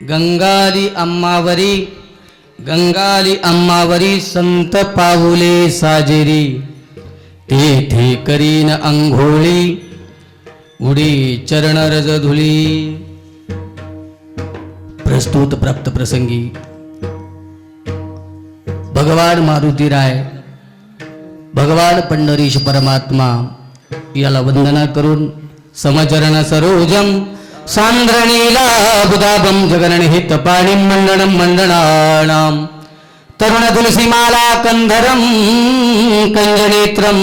गंगाली अम्मावरी संत पाऊले साजेरी तेथे करीन अंघोळी उडी चरण रज धुली. प्रस्तुत प्राप्त प्रसंगी भगवान मारुतीराय भगवान पंढरीश परमात्मा याला वंदना करून समचरण सरोजम सांद्रणीला बुदाबम जगरणहित पाणिं मंडणं मंडणानां तरुण तुलसीमाला कंधरं कंजनेत्रं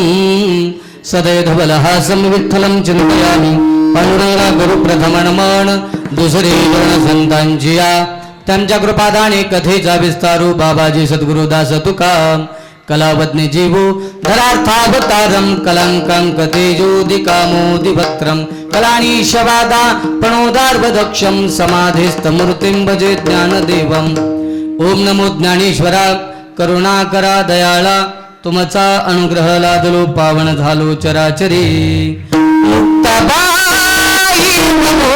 सदैधवलहासं विठ्ठलं चिंतयामि. पांडुरंगा गुरु प्रथमनमन दुसरे वर्ण संतांची या त्यांच्या कृपादाने कथेचा विस्तारू बाबाजी सद्गुरुदास तुका कलावज्ञ जीवो धरार्थावतारम कलांकांक तेजोदिकामोदिभक्त्रम कलानीशवादा पणोदार्वदक्षम समाधिस्तमूर्तिं भजे ज्ञानदेवम. ओम नमो ज्ञानेश्वरा करुणाकरा दयाळा तुमचा अनुग्रह लादलो पावन झालो चराचरी. मुक्ताबाई नमो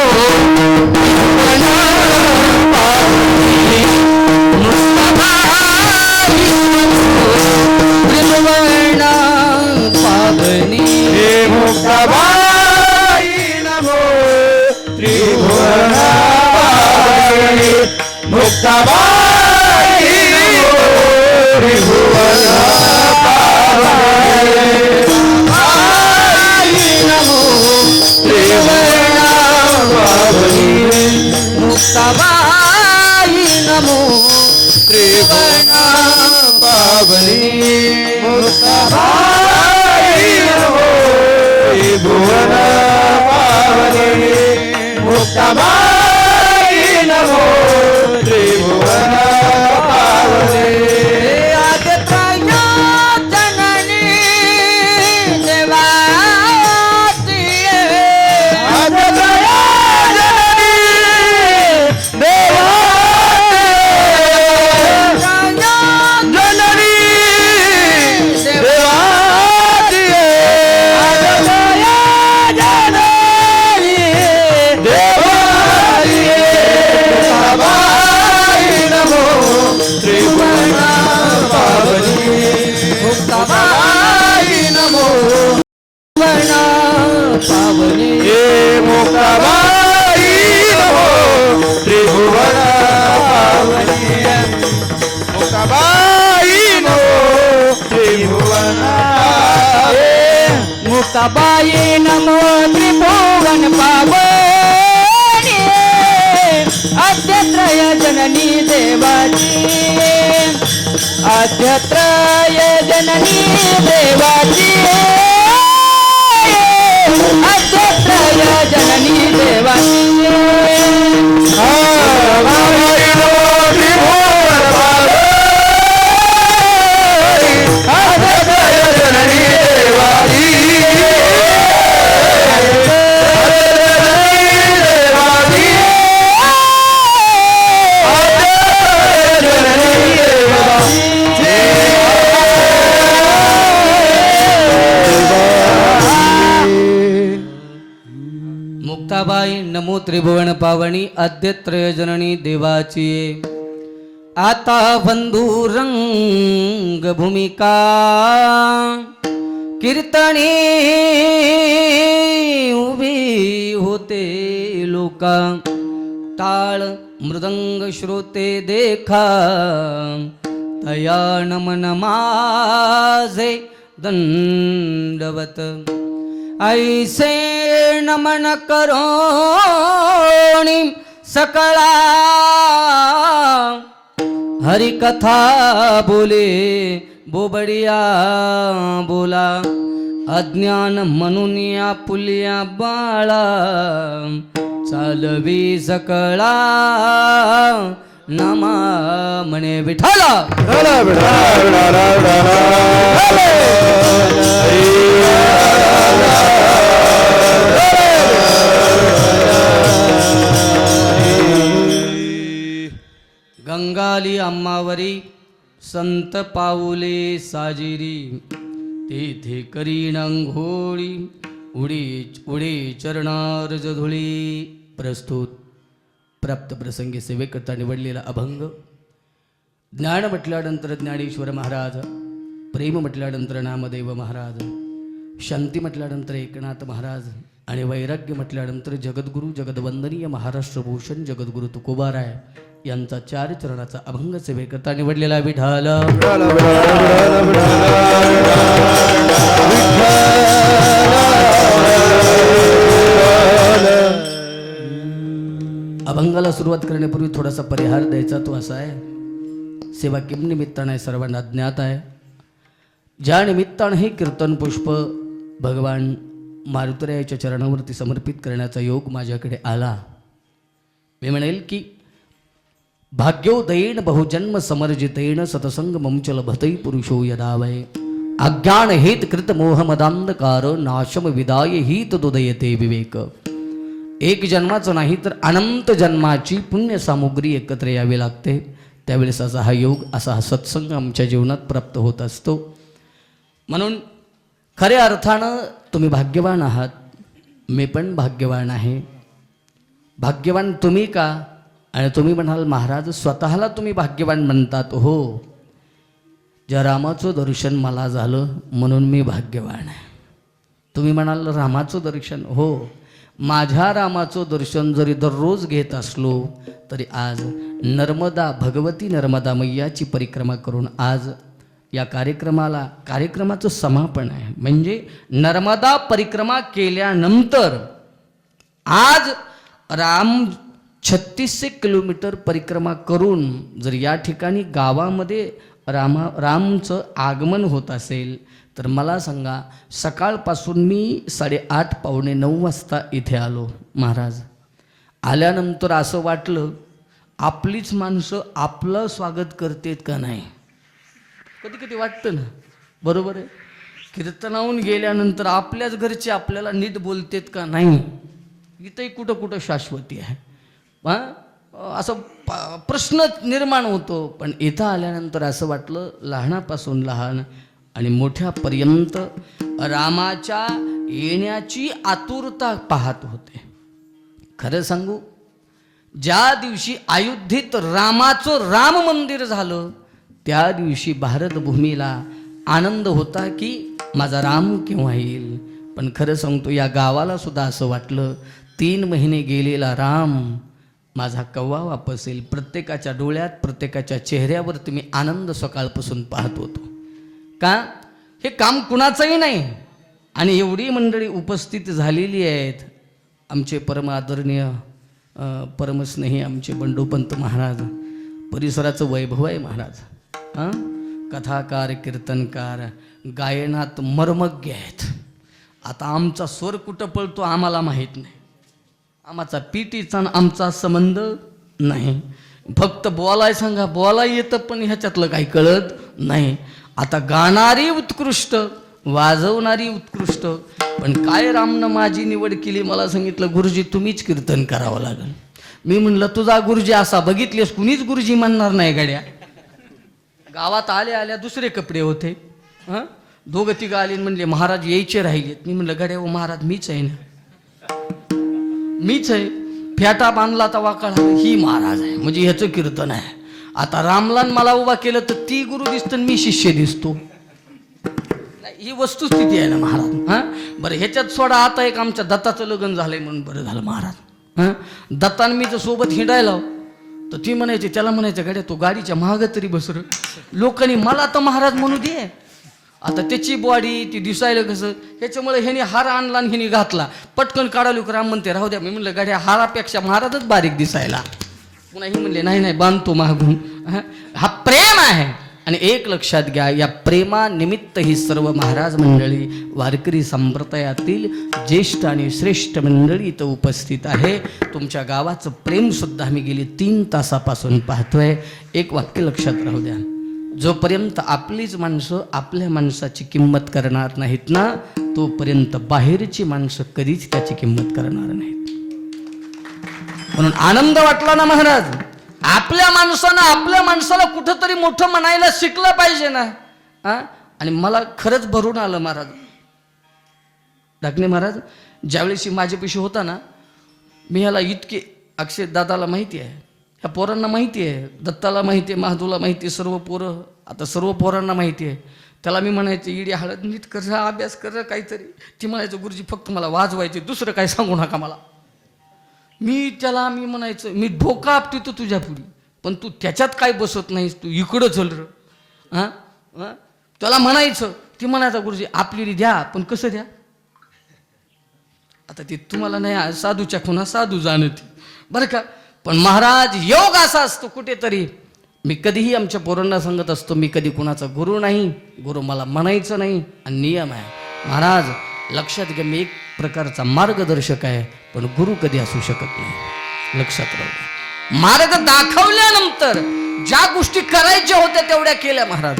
मुक्ताबाई नमो त्रिभुवन पावनी. मुक्ताबाई नमो त्रिभुवन पावनी. मुक्ताबाई नमो त्रिभुवन पावनी. मुक्ताबाई नमो त्रिभुवन पावनी. मुक्ताबाई नमो त्रिभुवन पावनी. मुक्ताबाई नमो त्रिभुवन पावनी. अद्यत्रय जननी देवाची. अद्यत्रय जननी देवाची. अद्यत्रय जननी देवाची. मुक्ताबाई नमो त्रिभुवन पावनी आद्यत्रय जननी देवाची. आता बंधुरंग भूमिका कीर्तने उभी होते लोका. टाळ मृदंग श्रोते देखा तया नमन माझे दंडवत. ऐसे नमन करोणी सकळा हरिकथा बोले बोबडिया बोला. अज्ञान म्हणून या पुलिया बाळा चालवी सकळा नमा म्हणे विठाला. गंगाली अम्मावरी संत पाऊले साजिरी तेथे करीन अंघोळी उडी उडी चरणार धुळी. प्रस्तुत प्राप्त प्रसंगी सेवेकरता निवडलेला अभंग. ज्ञान म्हटल्यानंतर ज्ञानेश्वर महाराज, प्रेम म्हटल्यानंतर नामदेव महाराज, शांती म्हटल्यानंतर एकनाथ महाराज आणि वैराग्य म्हटल्यानंतर जगद्गुरू जगदवंदनीय महाराष्ट्रभूषण जगद्गुरू तुकोबाराय यांचा 4 चरणाचा अभंग सेवेकरता निवडलेला विठाल. अभंगाला सुरुवात करण्यापूर्वी थोडासा परिहार द्यायचा तो असा आहे. सेवा किम निमित्ताने सर्वांना ज्ञात आहे. ज्या निमित्ताने हे कीर्तन पुष्प भगवान मारुतरायाच्या चरणावरती समर्पित करण्याचा योग माझ्याकडे आला. मी म्हणेल की भाग्योदयेन बहुजन्म समर्जितेन सतसंग ममचल भतई पुरुषो यदावय अज्ञान हेत कृत मोह मदांधकार नाशम विदाय हित दुदयते विवेक. एक जन्माचं नाही तर अनंत जन्माची पुण्य सामुग्री एकत्र यावी लागते. त्यावेळेस असा हा योग, असा हा सत्संग आमच्या जीवनात प्राप्त होत असतो. म्हणून खऱ्या अर्थानं तुम्ही भाग्यवान आहात, मी पण भाग्यवान आहे. भाग्यवान तुम्ही का? आणि तुम्ही म्हणाल महाराज स्वतःला तुम्ही भाग्यवान म्हणतात. हो, ज्या रामाचं दर्शन मला झालं म्हणून मी भाग्यवान आहे. तुम्ही म्हणाल रामाचं दर्शन, हो, माझ्या रामाचं दर्शन जरी दररोज घेत असलो तरी आज नर्मदा भगवती नर्मदा मैयाची परिक्रमा करून आज या कार्यक्रमाचं समापन आहे. म्हणजे नर्मदा परिक्रमा केल्यानंतर आज राम 3600 किलोमीटर परिक्रमा करून जर या ठिकाणी गावामध्ये रामचं आगमन होत असेल तर मला सांगा, सकाळपासून मी 8:30 पावणे 9 वाजता इथे आलो. महाराज आल्यानंतर असं वाटलं आपलीच माणसं आपलं स्वागत करतेत का नाही. कधी कधी वाटतं ना, बरोबर आहे. कीर्तनाहून गेल्यानंतर आपल्याच घरचे आपल्याला नीट बोलतेत का नाही. इथंही कुठं कुठं शाश्वती आहे. असं प्रश्न निर्माण होतो. पण इथं आल्यानंतर असं वाटलं लहानापासून लहान आणि मोठ्यापर्यंत रामाच्या येण्याची आतुरता पाहत होते. खरं सांगू, ज्या दिवशी अयोध्येत रामाचं राम मंदिर झालं त्या दिवशी भारतभूमीला आनंद होता की माझा राम केव्हा येईल. पण खरं सांगतो, या गावाला सुद्धा असं वाटलं 3 महिने गेलेला राम माझा कव्वा वापस येईल. प्रत्येकाच्या डोळ्यात, प्रत्येकाच्या चेहऱ्यावरती मी आनंद सकाळपासून पाहत होतो. का? हे काम कुणाचंही नाही. आणि एवढी मंडळी उपस्थित झालेली आहेत. आमचे परम आदरणीय परमस्नेही आमचे बंडोपंत महाराज, परिसराचं वैभव आहे महाराज. कथाकार, कीर्तनकार, गायनात मर्मज्ञ आहेत. आता आमचा स्वर कुठं पळतो आम्हाला माहीत नाही. आमचा पीटीचा आमचा संबंध नाही. फक्त बोलाय सांगा, बोलाय येतं पण ह्याच्यातलं काही कळत नाही. आता गाणारी उत्कृष्ट, वाजवणारी उत्कृष्ट, पण काय रामनं माझी निवड केली. मला सांगितलं गुरुजी तुम्हीच कीर्तन करावं लागेल. मी म्हणलं तुझा गुरुजी असा बघितलेस, कुणीच गुरुजी म्हणणार नाही. गाड्या गावात आल्या दुसरे कपडे होते. 2-3 आले म्हणले महाराज यायचे राहिलेत. मी म्हणलं गाड्या हो महाराज मीच आहे ना, मीच आहे. फेटा बांधला तर वाकाळा ही महाराज आहे, म्हणजे ह्याचं कीर्तन आहे. आता रामलान मला उभा केलं तर ती गुरु दिसतं, मी शिष्य दिसतो. ही वस्तुस्थिती आहे ना महाराज. बरं ह्याच्यात सोडा, आता एक आमच्या दत्ताचं लग्न झालंय म्हणून बरं झालं महाराज. दत्तान मी तर सोबत हिंडायला तर ती म्हणायची, त्याला म्हणायचं गाड्या तो गाडीच्या महाग तरी बसर. लोकांनी मला तर महाराज म्हणू दे. आता त्याची बॉडी ती दिसायला कसं, ह्याच्यामुळे ह्याने हार आणला आणि ह्याने घातला. पटकन काढालो राम म्हणते राहू द्या. मी म्हणलं गाड्या हारापेक्षा महाराजच बारीक दिसायला. पुन्हा ही म्हणले नाही बांधतो मागून. हा प्रेम आहे. आणि एक लक्षात घ्या, या प्रेमानिमित्त ही सर्व महाराज मंडळी, वारकरी संप्रदायातील ज्येष्ठ आणि श्रेष्ठ मंडळी इथं उपस्थित आहे. तुमच्या गावाचं प्रेम सुद्धा आम्ही गेली 3 तासापासून पाहतोय. एक वाक्य लक्षात राहू द्या, जोपर्यंत आपलीच माणसं आपल्या माणसाची किंमत करणार नाहीत ना, तोपर्यंत बाहेरची माणसं कधीच त्याची किंमत करणार नाहीत. म्हणून आनंद वाटला ना महाराज, आपल्या माणसानं आपल्या माणसाला कुठंतरी मोठं म्हणायला शिकलं पाहिजे ना. आणि मला खरंच भरून आलं महाराज. डाकणे महाराज ज्यावेळेस माझ्यापाशी होता ना, मी ह्याला इतके अक्षय दादाला माहिती आहे, ह्या पोरांना माहिती आहे, दत्ताला माहिती आहे, महादूला माहिती आहे, सर्व पोरं आता सर्व पोरांना माहिती आहे. त्याला मी म्हणायचं इडी हळद नीट कर, अभ्यास कर काहीतरी. ती म्हणायचं गुरुजी फक्त मला वाजवायचे, दुसरं काही सांगू नका मला. मी म्हणायचं मी डोका आपटितो तुझ्या पुढी, पण तू त्याच्यात काय बसत नाहीस, तू इकडं चल र. हां हां त्याला म्हणायचं, ती म्हणायचा गुरुजी आपली द्या, पण कसं द्या. आता ते तुम्हाला नाही, साधूच्या खुणा साधू जाणती बरं का. पण महाराज योग असा असतो कुठेतरी. मी कधीही आमच्या पोरांना सांगत असतो, मी कधी कुणाचा गुरु नाही, गुरु मला म्हणायचं नाही. आणि नियम आहे महाराज, लक्षात घ्या, मी एक प्रकारचा मार्गदर्शक आहे, पण गुरु कधी असू शकत नाही. लक्षात राहू. मार्ग दाखवल्यानंतर ज्या गोष्टी करायच्या होत्या तेवढ्या केल्या महाराज.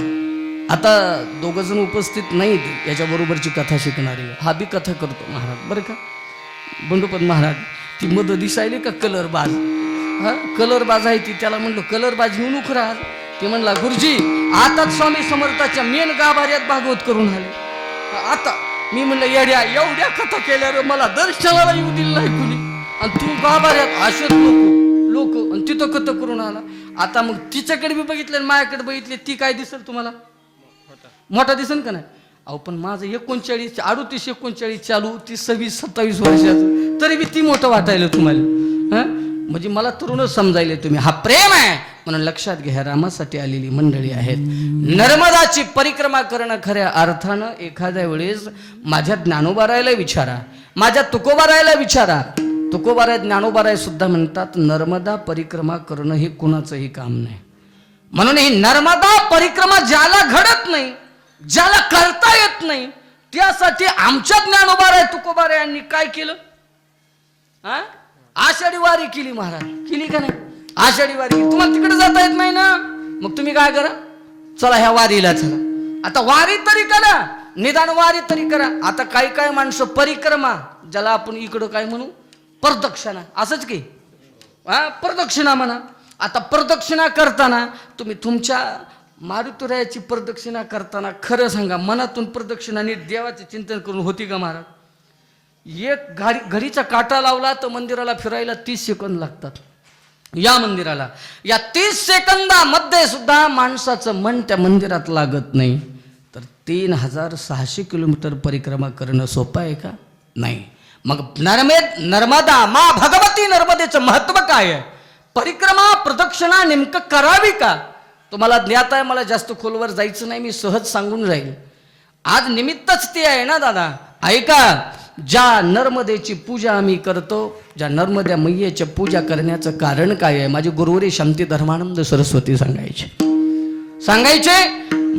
आता दोघं जण उपस्थित नाहीत याच्याबरोबरची कथा शिकणारी, हा बी कथा करतो महाराज बरं का. बंडोपंत महाराज ती मध दिसायली का कलरबाज, हा कलरबाज आहे ती. त्याला म्हणलो कलरबाज येऊन उख राहा. ते म्हणला गुरुजी आताच स्वामी समर्थाच्या मेन गाभाऱ्यात भागवत करून आले. आता मी म्हणलं येड्या एवढ्या कथा केल्या रे, मला दर्शनाला येऊ दिलं नाही कुणी, आणि तू गाभाऱ्यात असेच लोक आणि तिथं कथा करून आला. आता मग तिच्याकडे बी बघितलं आणि माझ्याकडे बघितले, ती काय दिसेल तुम्हाला, मोठा दिसेल का नाही. अहो पण माझं 39 38 39 चालू, ती 26 27 वर्षाचं, तरी बी ती मोठं वाटायला तुम्हाला. हां म्हणजे मला तरुणच समजायले तुम्ही. हा प्रेम आहे म्हणून लक्षात घ्या, रामासाठी आलेली मंडळी आहेत. नर्मदाची परिक्रमा करणं खऱ्या अर्थानं एखाद्या वेळेस माझ्या ज्ञानोबारायला विचारा, माझ्या तुकोबारायला विचारा. तुकोबाराय ज्ञानोबाराय सुद्धा म्हणतात नर्मदा परिक्रमा करणं हे कुणाचंही काम नाही. म्हणून ही नर्मदा परिक्रमा ज्याला घडत नाही, ज्याला करता येत नाही, त्यासाठी आमच्या ज्ञानोबाराय तुकोबाराय यांनी काय केलं, हा आषाढी वारी केली महाराज. केली का नाही आषाढी वारी? तुम्हाला तिकडे जाता येत नाही ना, मग तुम्ही काय करा, चला ह्या वारीला चला. आता वारी तरी करा, निदान वारी तरी करा. आता काही काय माणसं परिक्रमा, ज्याला आपण इकडं काय म्हणू प्रदक्षिणा, असंच की हा प्रदक्षिणा म्हणा. आता प्रदक्षिणा करताना तुम्ही तुमच्या मारुतीरायाची प्रदक्षिणा करताना खरं सांगा, मनातून प्रदक्षिणा नीट देवाचे चिंतन करून होती का महाराज? एक घडीचा काटा लावला तर मंदिराला फिरायला 30 सेकंद लागतात. या मंदिराला या 30 सेकंदामध्ये सुद्धा माणसाचं मन त्या मंदिरात लागत नाही, तर 3600 किलोमीटर परिक्रमा करणं सोपं आहे का? नाही. मग नर्मदा मा भगवती नर्मदेचं महत्व काय आहे? परिक्रमा प्रदक्षिणा नेमकं करावी का? तुम्हाला ज्ञात आहे, मला जास्त खोलवर जायचं नाही, मी सहज सांगून जाईल. आज निमित्तच ते आहे ना दादा. ऐका, ज्या नर्मदेची पूजा आम्ही करतो, ज्या नर्मदा मैयेच्या पूजा करण्याचं कारण काय आहे? माझे गुरुवरी शांती धर्मानंद सरस्वती सांगायचे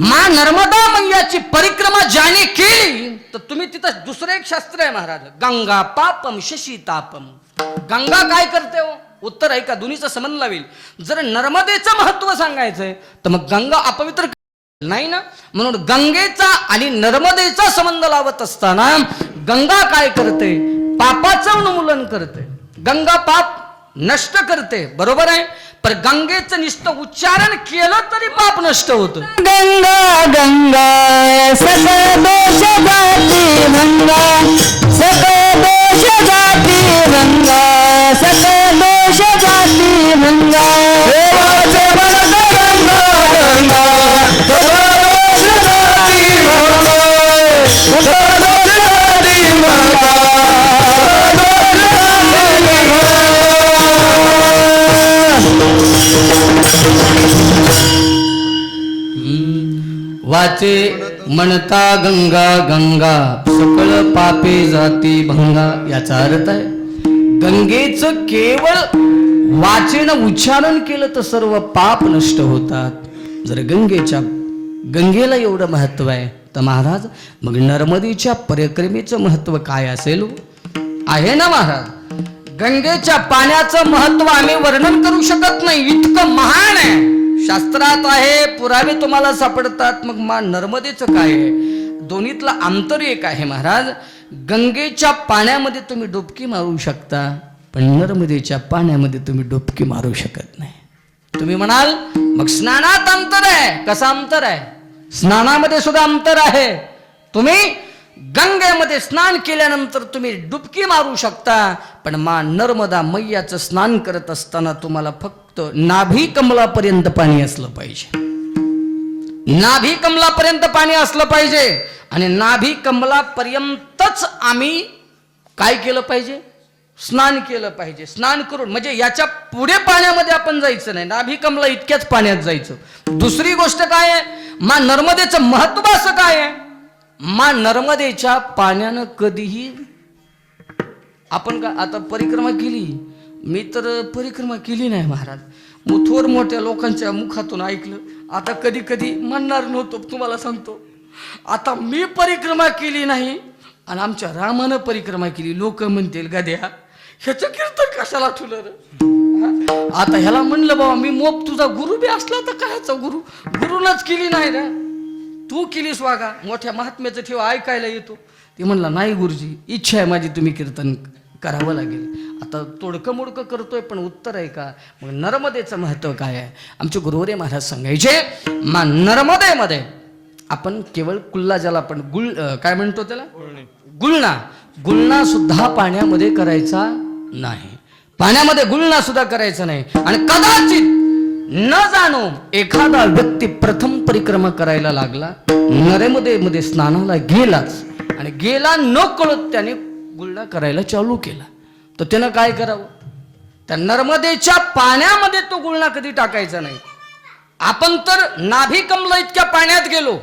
मा नर्मदा मैयाची परिक्रमा ज्याने केली, तर तुम्ही तिथं दुसरं एक शास्त्र आहे महाराज, गंगा पापम शशी तापम. गंगा काय करते हो? उत्तर आहे का, दोन्हीचा संबंध लावेल. जर नर्मदेचं महत्व सांगायचंय तर मग गंगा अपवित्र नाही ना, म्हणून गंगेचा आणि नर्मदेचा संबंध लावत असताना गंगा काय करते? पापाचं उन्मूलन करते. गंगा पाप नष्ट करते, बरोबर आहे. पण गंगेचं नुसतं उच्चारण केलं तरी पाप नष्ट होतं. गंगा गंगा सकळ दोष जाती भंगा, सकळ दोष जाती भंगा, सकळ दोष जाती भंगा. देवाचे भक्त गंगा गंगा, सकळ दोष जाती भंगा, सकळ दोष जाती भंगा, वाचे म्हणता गंगा गंगा, सकळ पापे जाती भंगा. याचा अर्थ आहे गंगेचं केवळ वाचेनं उच्चारण केलं तर सर्व पाप नष्ट होतात. जर गंगेला एवढं महत्व आहे तर महाराज मग नर्मदेच्या परिक्रमेचं महत्व काय असेल? आहे ना महाराज, गंगेच्या पाण्याचं महत्व आम्ही वर्णन करू शकत नाही, इतकं महान आहे. शास्त्रात आहे, पुरावे तुम्हाला सापडतात. मग नर्मदेचं काय आहे? दोन्हीतलं अंतर एक आहे महाराज. गंगेच्या पाण्यामध्ये तुम्ही डुबकी मारू शकता, पण नर्मदेच्या पाण्यामध्ये तुम्ही डुबकी मारू शकत नाही. तुम्ही म्हणाल मग स्नानात अंतर आहे. कसं अंतर आहे? स्नानामध्ये सुद्धा अंतर आहे. तुम्ही गंगेमध्ये स्नान केल्यानंतर तुम्ही डुबकी मारू शकता, पण मा नर्मदा मैयाचं स्नान करत असताना तुम्हाला फक्त नाभी कमलापर्यंत पाणी असलं पाहिजे. नाभी कमलापर्यंत पाणी असलं पाहिजे. आणि नाभी कमलापर्यंतच आम्ही काय केलं पाहिजे? स्नान केलं पाहिजे. स्नान करून म्हणजे याच्या पुढे पाण्यामध्ये आपण जायचं नाही. नाभी कमला इतक्याच पाण्यात जायचं. दुसरी गोष्ट काय आहे? मा नर्मदेचं महत्व असं काय आहे? मा नर्मदेच्या पाण्यानं कधीही आपण का आता परिक्रमा केली, मी तर परिक्रमा केली नाही महाराज, थोर मोठ्या लोकांच्या मुखातून ऐकलं. आता कधी कधी म्हणणार नव्हतो, तुम्हाला सांगतो. आता मी परिक्रमा केली नाही आणि आमच्या रामानं परिक्रमा केली. लोक म्हणतील गद्या ह्याचं कीर्तन कशाला ठुलं रे. आता ह्याला म्हणलं बाबा मी मोप तुझा गुरु बी असला तर कायचा गुरु, गुरुनच केली नाही रे, तू केलीस वागा, मोठ्या महात्म्याचं ठेवा ऐकायला येतो. ते म्हणला नाही गुरुजी, इच्छा आहे माझी, तुम्ही कीर्तन करावं लागेल. आता तोडकं मोडकं करतोय पण उत्तर आहे का? मग नर्मदेचं महत्व काय आहे? आमचे गुरुवरे महाराज सांगायचे, मा नर्मदेमध्ये आपण केवळ कुल्ला, ज्याला आपण काय म्हणतो त्याला, गुळणा सुद्धा पाण्यामध्ये करायचा नाही. पाण्यामध्ये गुळणा सुद्धा करायचा नाही. आणि कदाचित न जाणो एखादा व्यक्ती प्रथम परिक्रमा करायला लागला, नर्मदेमध्ये स्नानाला गेलाच आणि गेला न कळत त्याने गुळणा करायला चालू केला, तर त्यानं काय करावं? त्या नर्मदेच्या पाण्यामध्ये तो गुळणा कधी टाकायचा नाही. आपण तर नाभी कमला इतक्या पाण्यात गेलो,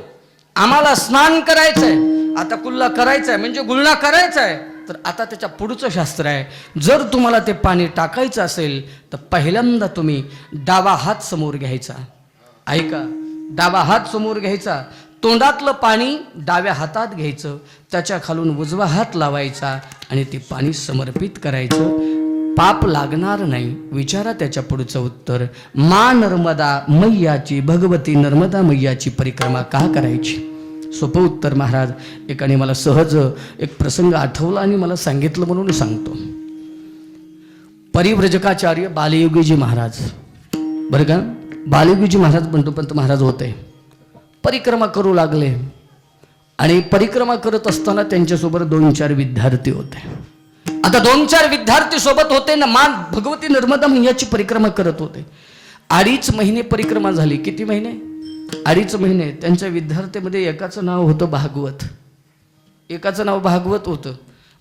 आम्हाला स्नान करायचंय, आता कुल्ला करायचा आहे म्हणजे गुळणा करायचा आहे, तर आता त्याच्या पुढचं शास्त्र आहे. जर तुम्हाला ते पाणी टाकायचं असेल तर पहिल्यांदा तुम्ही डावा हात समोर घ्यायचा. ऐका, डावा हात समोर घ्यायचा, तोंडातलं पाणी डाव्या हातात घ्यायचं, त्याच्या खालून उजवा हात लावायचा आणि ते पाणी समर्पित करायचं. पाप लागणार नाही. विचारा त्याच्या पुढचं उत्तर. मा नर्मदा मैयाची, भगवती नर्मदा मैयाची परिक्रमा का करायची? सोपं उत्तर महाराज. एकाने मला सहज एक प्रसंग आठवला आणि मला सांगितलं म्हणून सांगतो. परिव्रजकाचार्य बालयोगीजी महाराज, बरं का, बालयोगीजी महाराज बंडोपंत महाराज होते, परिक्रमा करू लागले. आणि परिक्रमा करत असताना त्यांच्यासोबत 2-4 विद्यार्थी होते. आता 2-4 विद्यार्थी सोबत होते ना, मान भगवती नर्मदा मैयाची परिक्रमा करत होते. 2.5 महिने परिक्रमा झाली. किती महिने? 2.5 महिने. त्यांच्या विद्यार्थ्यामध्ये एकाचं नाव होतं भागवत, एकाचं नाव भागवत होतं.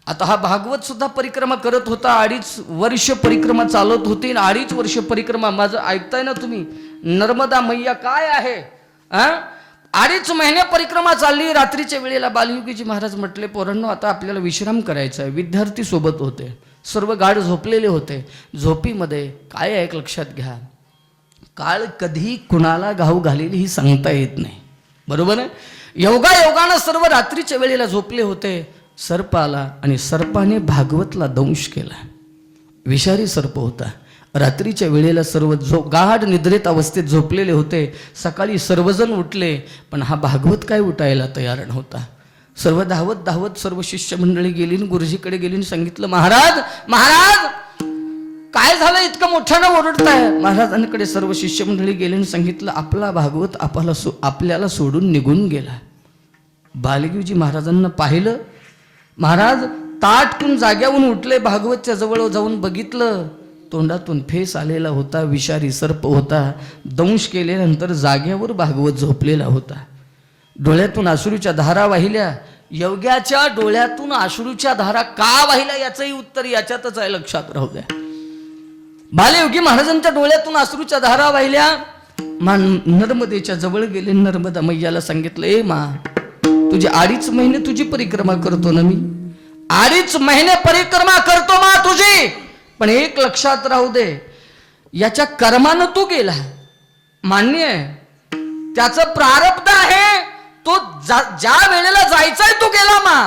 आता हा भागवत सुद्धा परिक्रमा करत होता. 2.5 वर्ष परिक्रमा चालत होती. 2.5 वर्ष परिक्रमा. माझं ऐकताय ना तुम्ही? नर्मदा मैया काय आहे? 2.5 महिने परिक्रमा चालली. रात्रीच्या वेळेला बालयोगीजी महाराज म्हटले, पोरांनो आता आपल्याला विश्राम करायचा आहे. विद्यार्थी सोबत होते, सर्व गाढ झोपलेले होते. झोपीमध्ये काय आहे लक्षात घ्या, काळ कधी कुणाला घाऊ घालेली ही सांगता येत नाही, बरोबर आहे. योगायोगानं सर्व रात्रीच्या वेळेला झोपले होते. सर्प आला आणि सर्पाने भागवतला दंश केला. विषारी सर्प होता. रात्रीच्या वेळेला सर्व गाढ निद्रेत अवस्थेत झोपलेले होते. सकाळी सर्वजण उठले, पण हा भागवत काय उठायला तयार नव्हता. सर्व धावत धावत सर्व शिष्य मंडळी गेली, गुरुजीकडे गेली आणि सांगितलं, महाराज महाराज काय झालं, इतकं मोठ्यानं ओरडताय? महाराजांकडे सर्व शिष्य मंडळी गेली आणि सांगितलं, आपला भागवत आपल्याला सोडून निघून गेला. बालयोगीजी महाराजांना पाहिलं. महाराज ताटकून जाग्यावरून उठले, भागवतच्या जवळ जाऊन बघितलं, तोंडातून फेस आलेला होता, विषारी सर्प होता. दंश केल्यानंतर जाग्यावर भागवत झोपलेला होता. डोळ्यातून अश्रूच्या धारा वाहिल्या. योग्याच्या डोळ्यातून अश्रूच्या धारा का वाहिल्या याचंही उत्तर याच्यातच आहे, लक्षात राहू द्या. बालयोगी महाराजांच्या डोळ्यातून अश्रूच्या धारा वाहिल्या. नर्मदेच्या जवळ गेले, नर्मदा मैयाला सांगितलं, ए मा, तुझे 2.5 महिने तुझी परिक्रमा करतो ना मी, 2.5 महिने परिक्रमा करतो मा तुझी, पण एक लक्षात राहू दे, याच्या कर्मानं तू गेला, मान्य आहे, त्याचं प्रारब्ध आहे, तो ज्या वेळेला जायचाय तो गेला मा,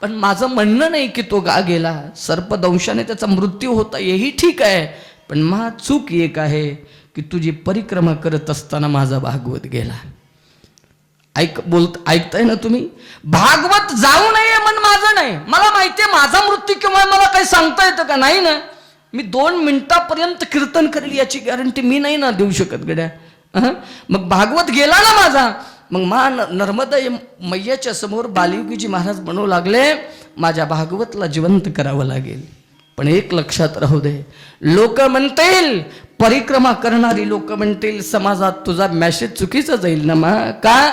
पण माझं म्हणणं नाही की तो का गेला. सर्पदंशाने त्याचा मृत्यू होता, हेही ठीक आहे, पण मा चूक एक आहे की तुझी परिक्रमा करत असताना माझा भागवत गेला. ऐकताय ना तुम्ही? भागवत जाऊ नये मन माझं नाही. मला माहितीये माझा मृत्यू किंवा मला काही सांगता येतं का? नाही ना. मी 2 मिनिटापर्यंत कीर्तन करेल याची गॅरंटी मी नाही ना देऊ शकत गड्या. मग भागवत गेला ना माझा. मग नर्मदा मैयाच्या समोर बालयोगीजी महाराज म्हणू लागले, माझ्या भागवतला जिवंत करावं लागेल. पण एक लक्षात राहू दे, लोक म्हणतील, परिक्रमा करणारी लोक म्हणतील समाजात तुझा मॅसेज चुकीचा जाईल ना मा. का?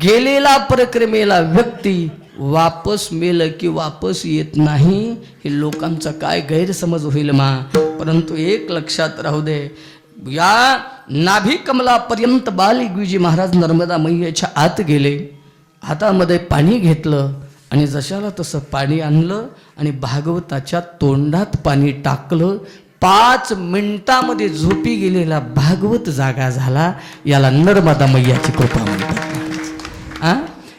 गेलेला परिक्रमेला व्यक्ती वापस मेलं की वापस येत नाही, हे लोकांचा काय गैरसमज होईल मा. परंतु एक लक्षात राहू दे, या नाभी कमलापर्यंत बालगिजी महाराज नर्मदा मैयाच्या आत गेले, हातामध्ये पाणी घेतलं आणि जशाला तसं पाणी आणलं आणि भागवताच्या तोंडात पाणी टाकलं. 5 मिनिटामध्ये झोपी गेलेला भागवत जागा झाला. याला नर्मदा मैयाची कृपा म्हणतात.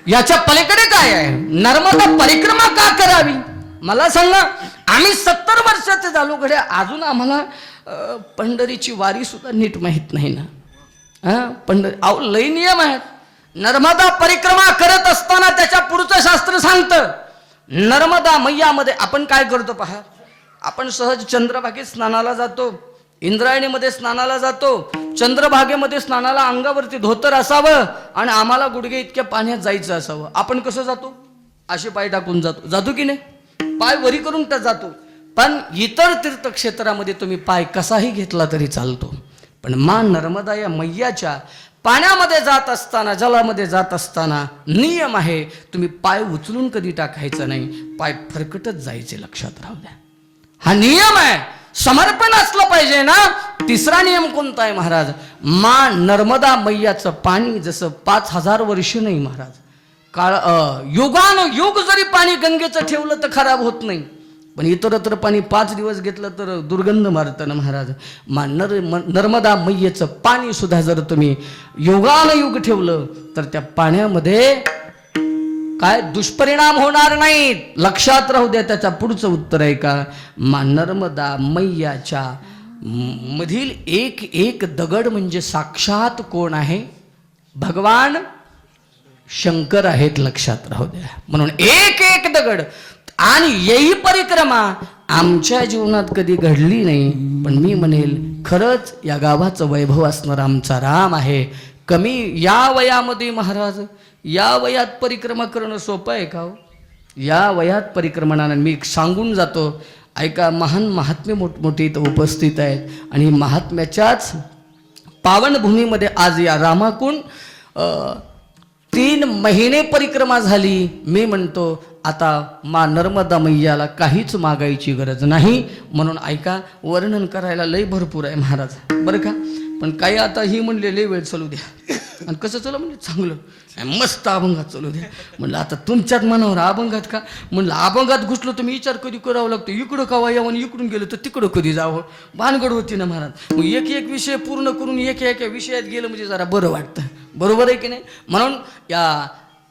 याच्या पलीकडे काय आहे? नर्मदा परिक्रमा का करावी मला सांगा. आम्ही 70 वर्षाचे झालो घड्या, अजून आम्हाला पंढरीची वारी सुद्धा नीट माहीत नाही ना. अहो लय नियम आहेत. नर्मदा परिक्रमा करत असताना त्याच्या पुढचं शास्त्र सांगतं, नर्मदा मैयामध्ये आपण काय करतो पहा. आपण सहज चंद्रभागेत स्नानाला जातो, इंद्रायणीमध्ये स्नानाला जातो. चंद्रभागेमध्ये स्नानाला अंगावरती धोतर असावं आणि आम्हाला गुडघे इतक्या पाण्यात जायचं असावं. आपण कसं जातो? असे पाय टाकून जातो की नाही? पाय वरी करून जातो. पण इतर तीर्थक्षेत्रामध्ये तुम्ही पाय कसाही घेतला तरी चालतो. पण मा नर्मदा या मैयाच्या पाण्यामध्ये जात असताना, जलामध्ये जात असताना नियम आहे, तुम्ही पाय उचलून कधी टाकायचा नाही, पाय फरकटच जायचे. लक्षात राहू द्या, हा नियम आहे. समर्पण असलं पाहिजे ना. तिसरा नियम कोणता आहे महाराज? मा नर्मदा मैयाचं पाणी जसं 5000 वर्ष नाही महाराज, युगानुयुग जरी पाणी गंगेचं ठेवलं तर खराब होत नाही, पण इतरत्र पाणी 5 दिवस घेतलं तर दुर्गंध मारतं ना महाराज. नर्मदा मैयेचं पाणी सुद्धा जर तुम्ही युगानुयुग ठेवलं तर त्या पाण्यामध्ये काय दुष्परिणाम होणार नाहीत. लक्षात राहू द्या. त्याच्या पुढचं उत्तर आहे का, नर्मदा मैयाच्या मधील एक एक दगड म्हणजे साक्षात कोण आहे? भगवान शंकर आहेत. लक्षात राहू द्या. म्हणून एक एक दगड. आणि यही परिक्रमा आमच्या जीवनात कधी घडली नाही, पण मी म्हणेल खरंच या गावाचं वैभव असणारा आमचा राम आहे. कमी या वयामध्ये महाराज, या वयात परिक्रमा करणं सोपं आहे का हो? या वयात परिक्रमणानं मी सांगून जातो ऐका. महान महात्मे मोठमोठे इथं उपस्थित आहेत आणि महात्म्याच्याच पावनभूमीमध्ये आज या रामाकून 3 महिने परिक्रमा झाली. मी म्हणतो आता मा नर्मदा मैयाला काहीच मागायची गरज नाही. म्हणून ऐका, वर्णन करायला लय भरपूर आहे महाराज बरं का. पण काही आता ही म्हणले लय वेळ चालू द्या. आणि कसं चला म्हणजे चांगलं मस्त अभंगात चालू द्या. म्हणलं आता तुमच्यात मनावर अभंगात का? म्हणलं अभंगात घुसलो तुम्ही विचार कधी करावं लागतो. इकडं कावा यावं आणि इकडून गेलं तर तिकडं कधी जावं, भानगड होती ना महाराज. मग एक एक विषय पूर्ण करून एका विषयात गेलं म्हणजे जरा बरं वाटतं. बरोबर आहे की नाही? म्हणून या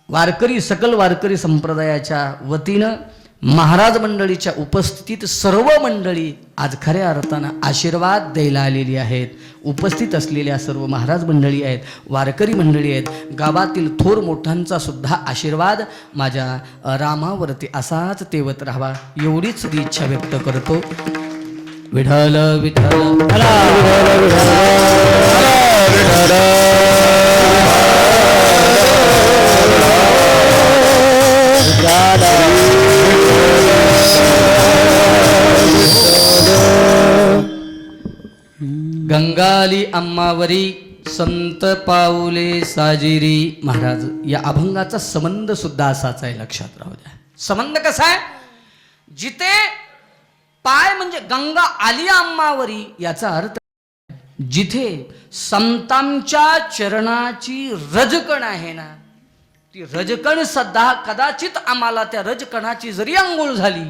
वारकरी, सकल वारकरी संप्रदायाच्या वतीनं महाराज मंडळीच्या उपस्थितीत सर्व मंडळी आज खऱ्या अर्थानं आशीर्वाद द्यायला आलेली आहेत. उपस्थित असलेल्या सर्व महाराज मंडळी आहेत, वारकरी मंडळी आहेत, गावातील थोर मोठ्यांचा सुद्धा आशीर्वाद माझ्या रामावरती असाच तेवत राहावा एवढीच इच्छा व्यक्त करतो. विठ्ठल विठ्ठल गंगाली अम्मावरी संत पाऊले साजिरी. महाराज या अभंगाचा संबंध सुद्धा असाच आहे. लक्षात राहू द्या. संबंध कसा आहे? जिथे पाय म्हणजे गंगा आली अम्मावरी याचा अर्थ जिथे संतांच्या चरणाची रजकण आहे ना, ती रजकण सुद्धा कदाचित आम्हाला त्या रजकणाची जरी अंघोळ झाली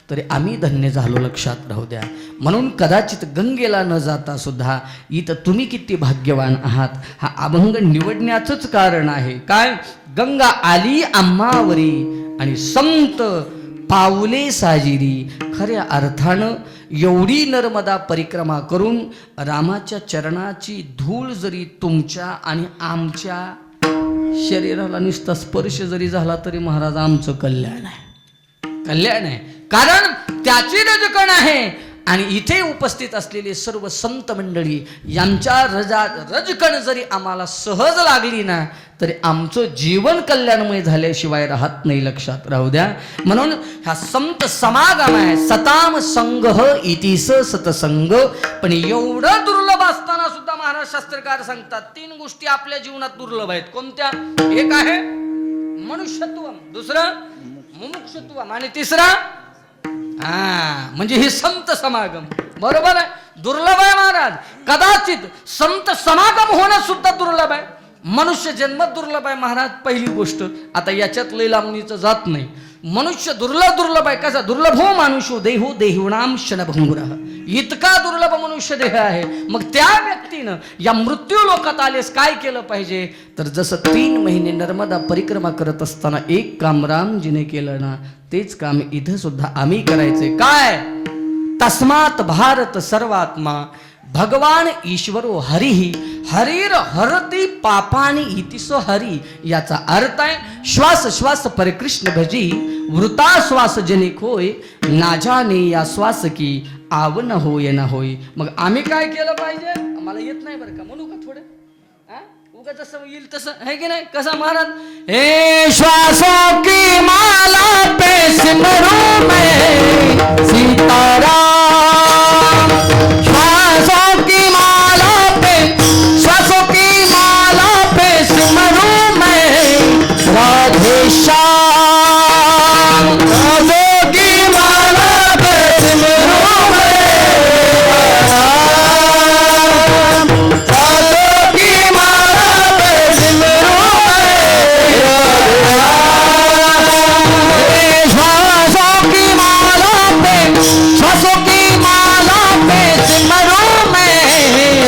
तरी आम्ही धन्य झालो. लक्षात राहू द्या. म्हणून कदाचित गंगेला न जाता सुद्धा इथं तुम्ही किती भाग्यवान आहात हा अभंग निवडण्याचंच कारण आहे. काय? गंगा आली आम्हावरी आणि संत पाऊले साजिरी. खऱ्या अर्थानं एवढी नर्मदा परिक्रमा करून रामाच्या चरणाची धूळ जरी तुमच्या आणि आमच्या शरीराला नुसता स्पर्श जरी झाला तरी महाराज आमचं कल्याण आहे. कल्याण आहे. कारण त्याची रजकण आहे आणि इथे उपस्थित असलेले सर्व संत मंडळी यांच्या रजकण जरी आम्हाला सहज लागली ना तरी आमचं जीवन कल्याणमय झाल्याशिवाय राहत नाही, लक्षात राहू द्या. म्हणून हा संत समागम आहे. सताम संघ इतिस सतसंग. पण एवढं दुर्लभ असताना सुद्धा महाराज शास्त्रकार सांगतात 3 गोष्टी आपल्या जीवनात दुर्लभ आहेत. कोणत्या? एक आहे मनुष्यत्व, दुसरं मुमुक्षत्व आणि तिसरा म्हणजे हे संत समागम. बरोबर आहे, दुर्लभ आहे महाराज. कदाचित संत समागम होणं सुद्धा दुर्लभ आहे. मनुष्य जन्म दुर्लभ आहे महाराज, पहिली गोष्ट. आता याच्यात लय लांबणीचं जात नाही. मनुष्य दुर्लभ आहे. कसा दुर्लभ? हो मानुषो देहो देहुणाम क्षणभंगुरः. इतका दुर्लभ मनुष्य देह आहे. मग त्या व्यक्तीनं या मृत्यू लोकात आलेस काय केलं पाहिजे? तर जसं 3 महिने नर्मदा परिक्रमा करत असताना एक काम रामजीने केलं ना, तेच काम इथं सुद्धा आम्ही करायचे. काय? तस्मात भारत सर्वात्मा भगवान ईश्वरो हरिही हरिर हरती पापानी इतिसो हरी. याचा अर्थ आहे श्वास श्वास पर कृष्ण भजी वृता श्वास जनिक होय ना जाने या श्वास की आव न होय न होय. मग आम्ही काय केलं पाहिजे? आम्हाला येत नाही बरं का, म्हणू का थोडं? उगा जसं येईल तसं आहे की नाही? कसं महाराज? हे श्वासों की माला पे सिमरू मैं सीताराम. श्वासों की माला पे, श्वासों की माला पे सिमरू मैं राधे श्याम. श्वासों की माला पे सिमरू मैं श्वासों की माला पे सिमरू मैं. श्वासों की माला पे, श्वासों की माला पे सिमरू मैं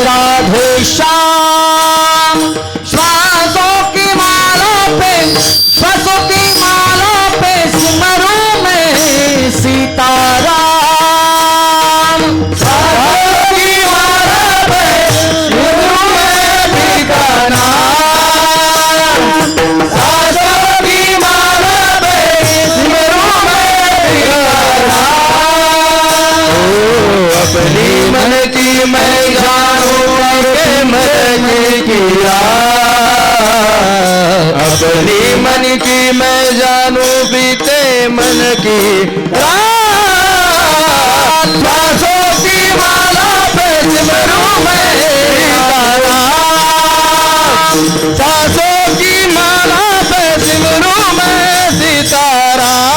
राधे श्याम. श्वासों की माला पे, श्वासों की माला पे सिमरू मैं सीताराम. श्वासों की माला पे सिमरू मैं सीताराम. श्वासों की माला पे सिमरू मैं सीताराम. अपनी मन की मैं जानूं के मन की किया. अपनी मन की मैं जानूं बीते मन की रात. श्वासों की माला पे सिमरू मैं सीताराम. श्वासों की माला पे सिमरू मैं सीताराम.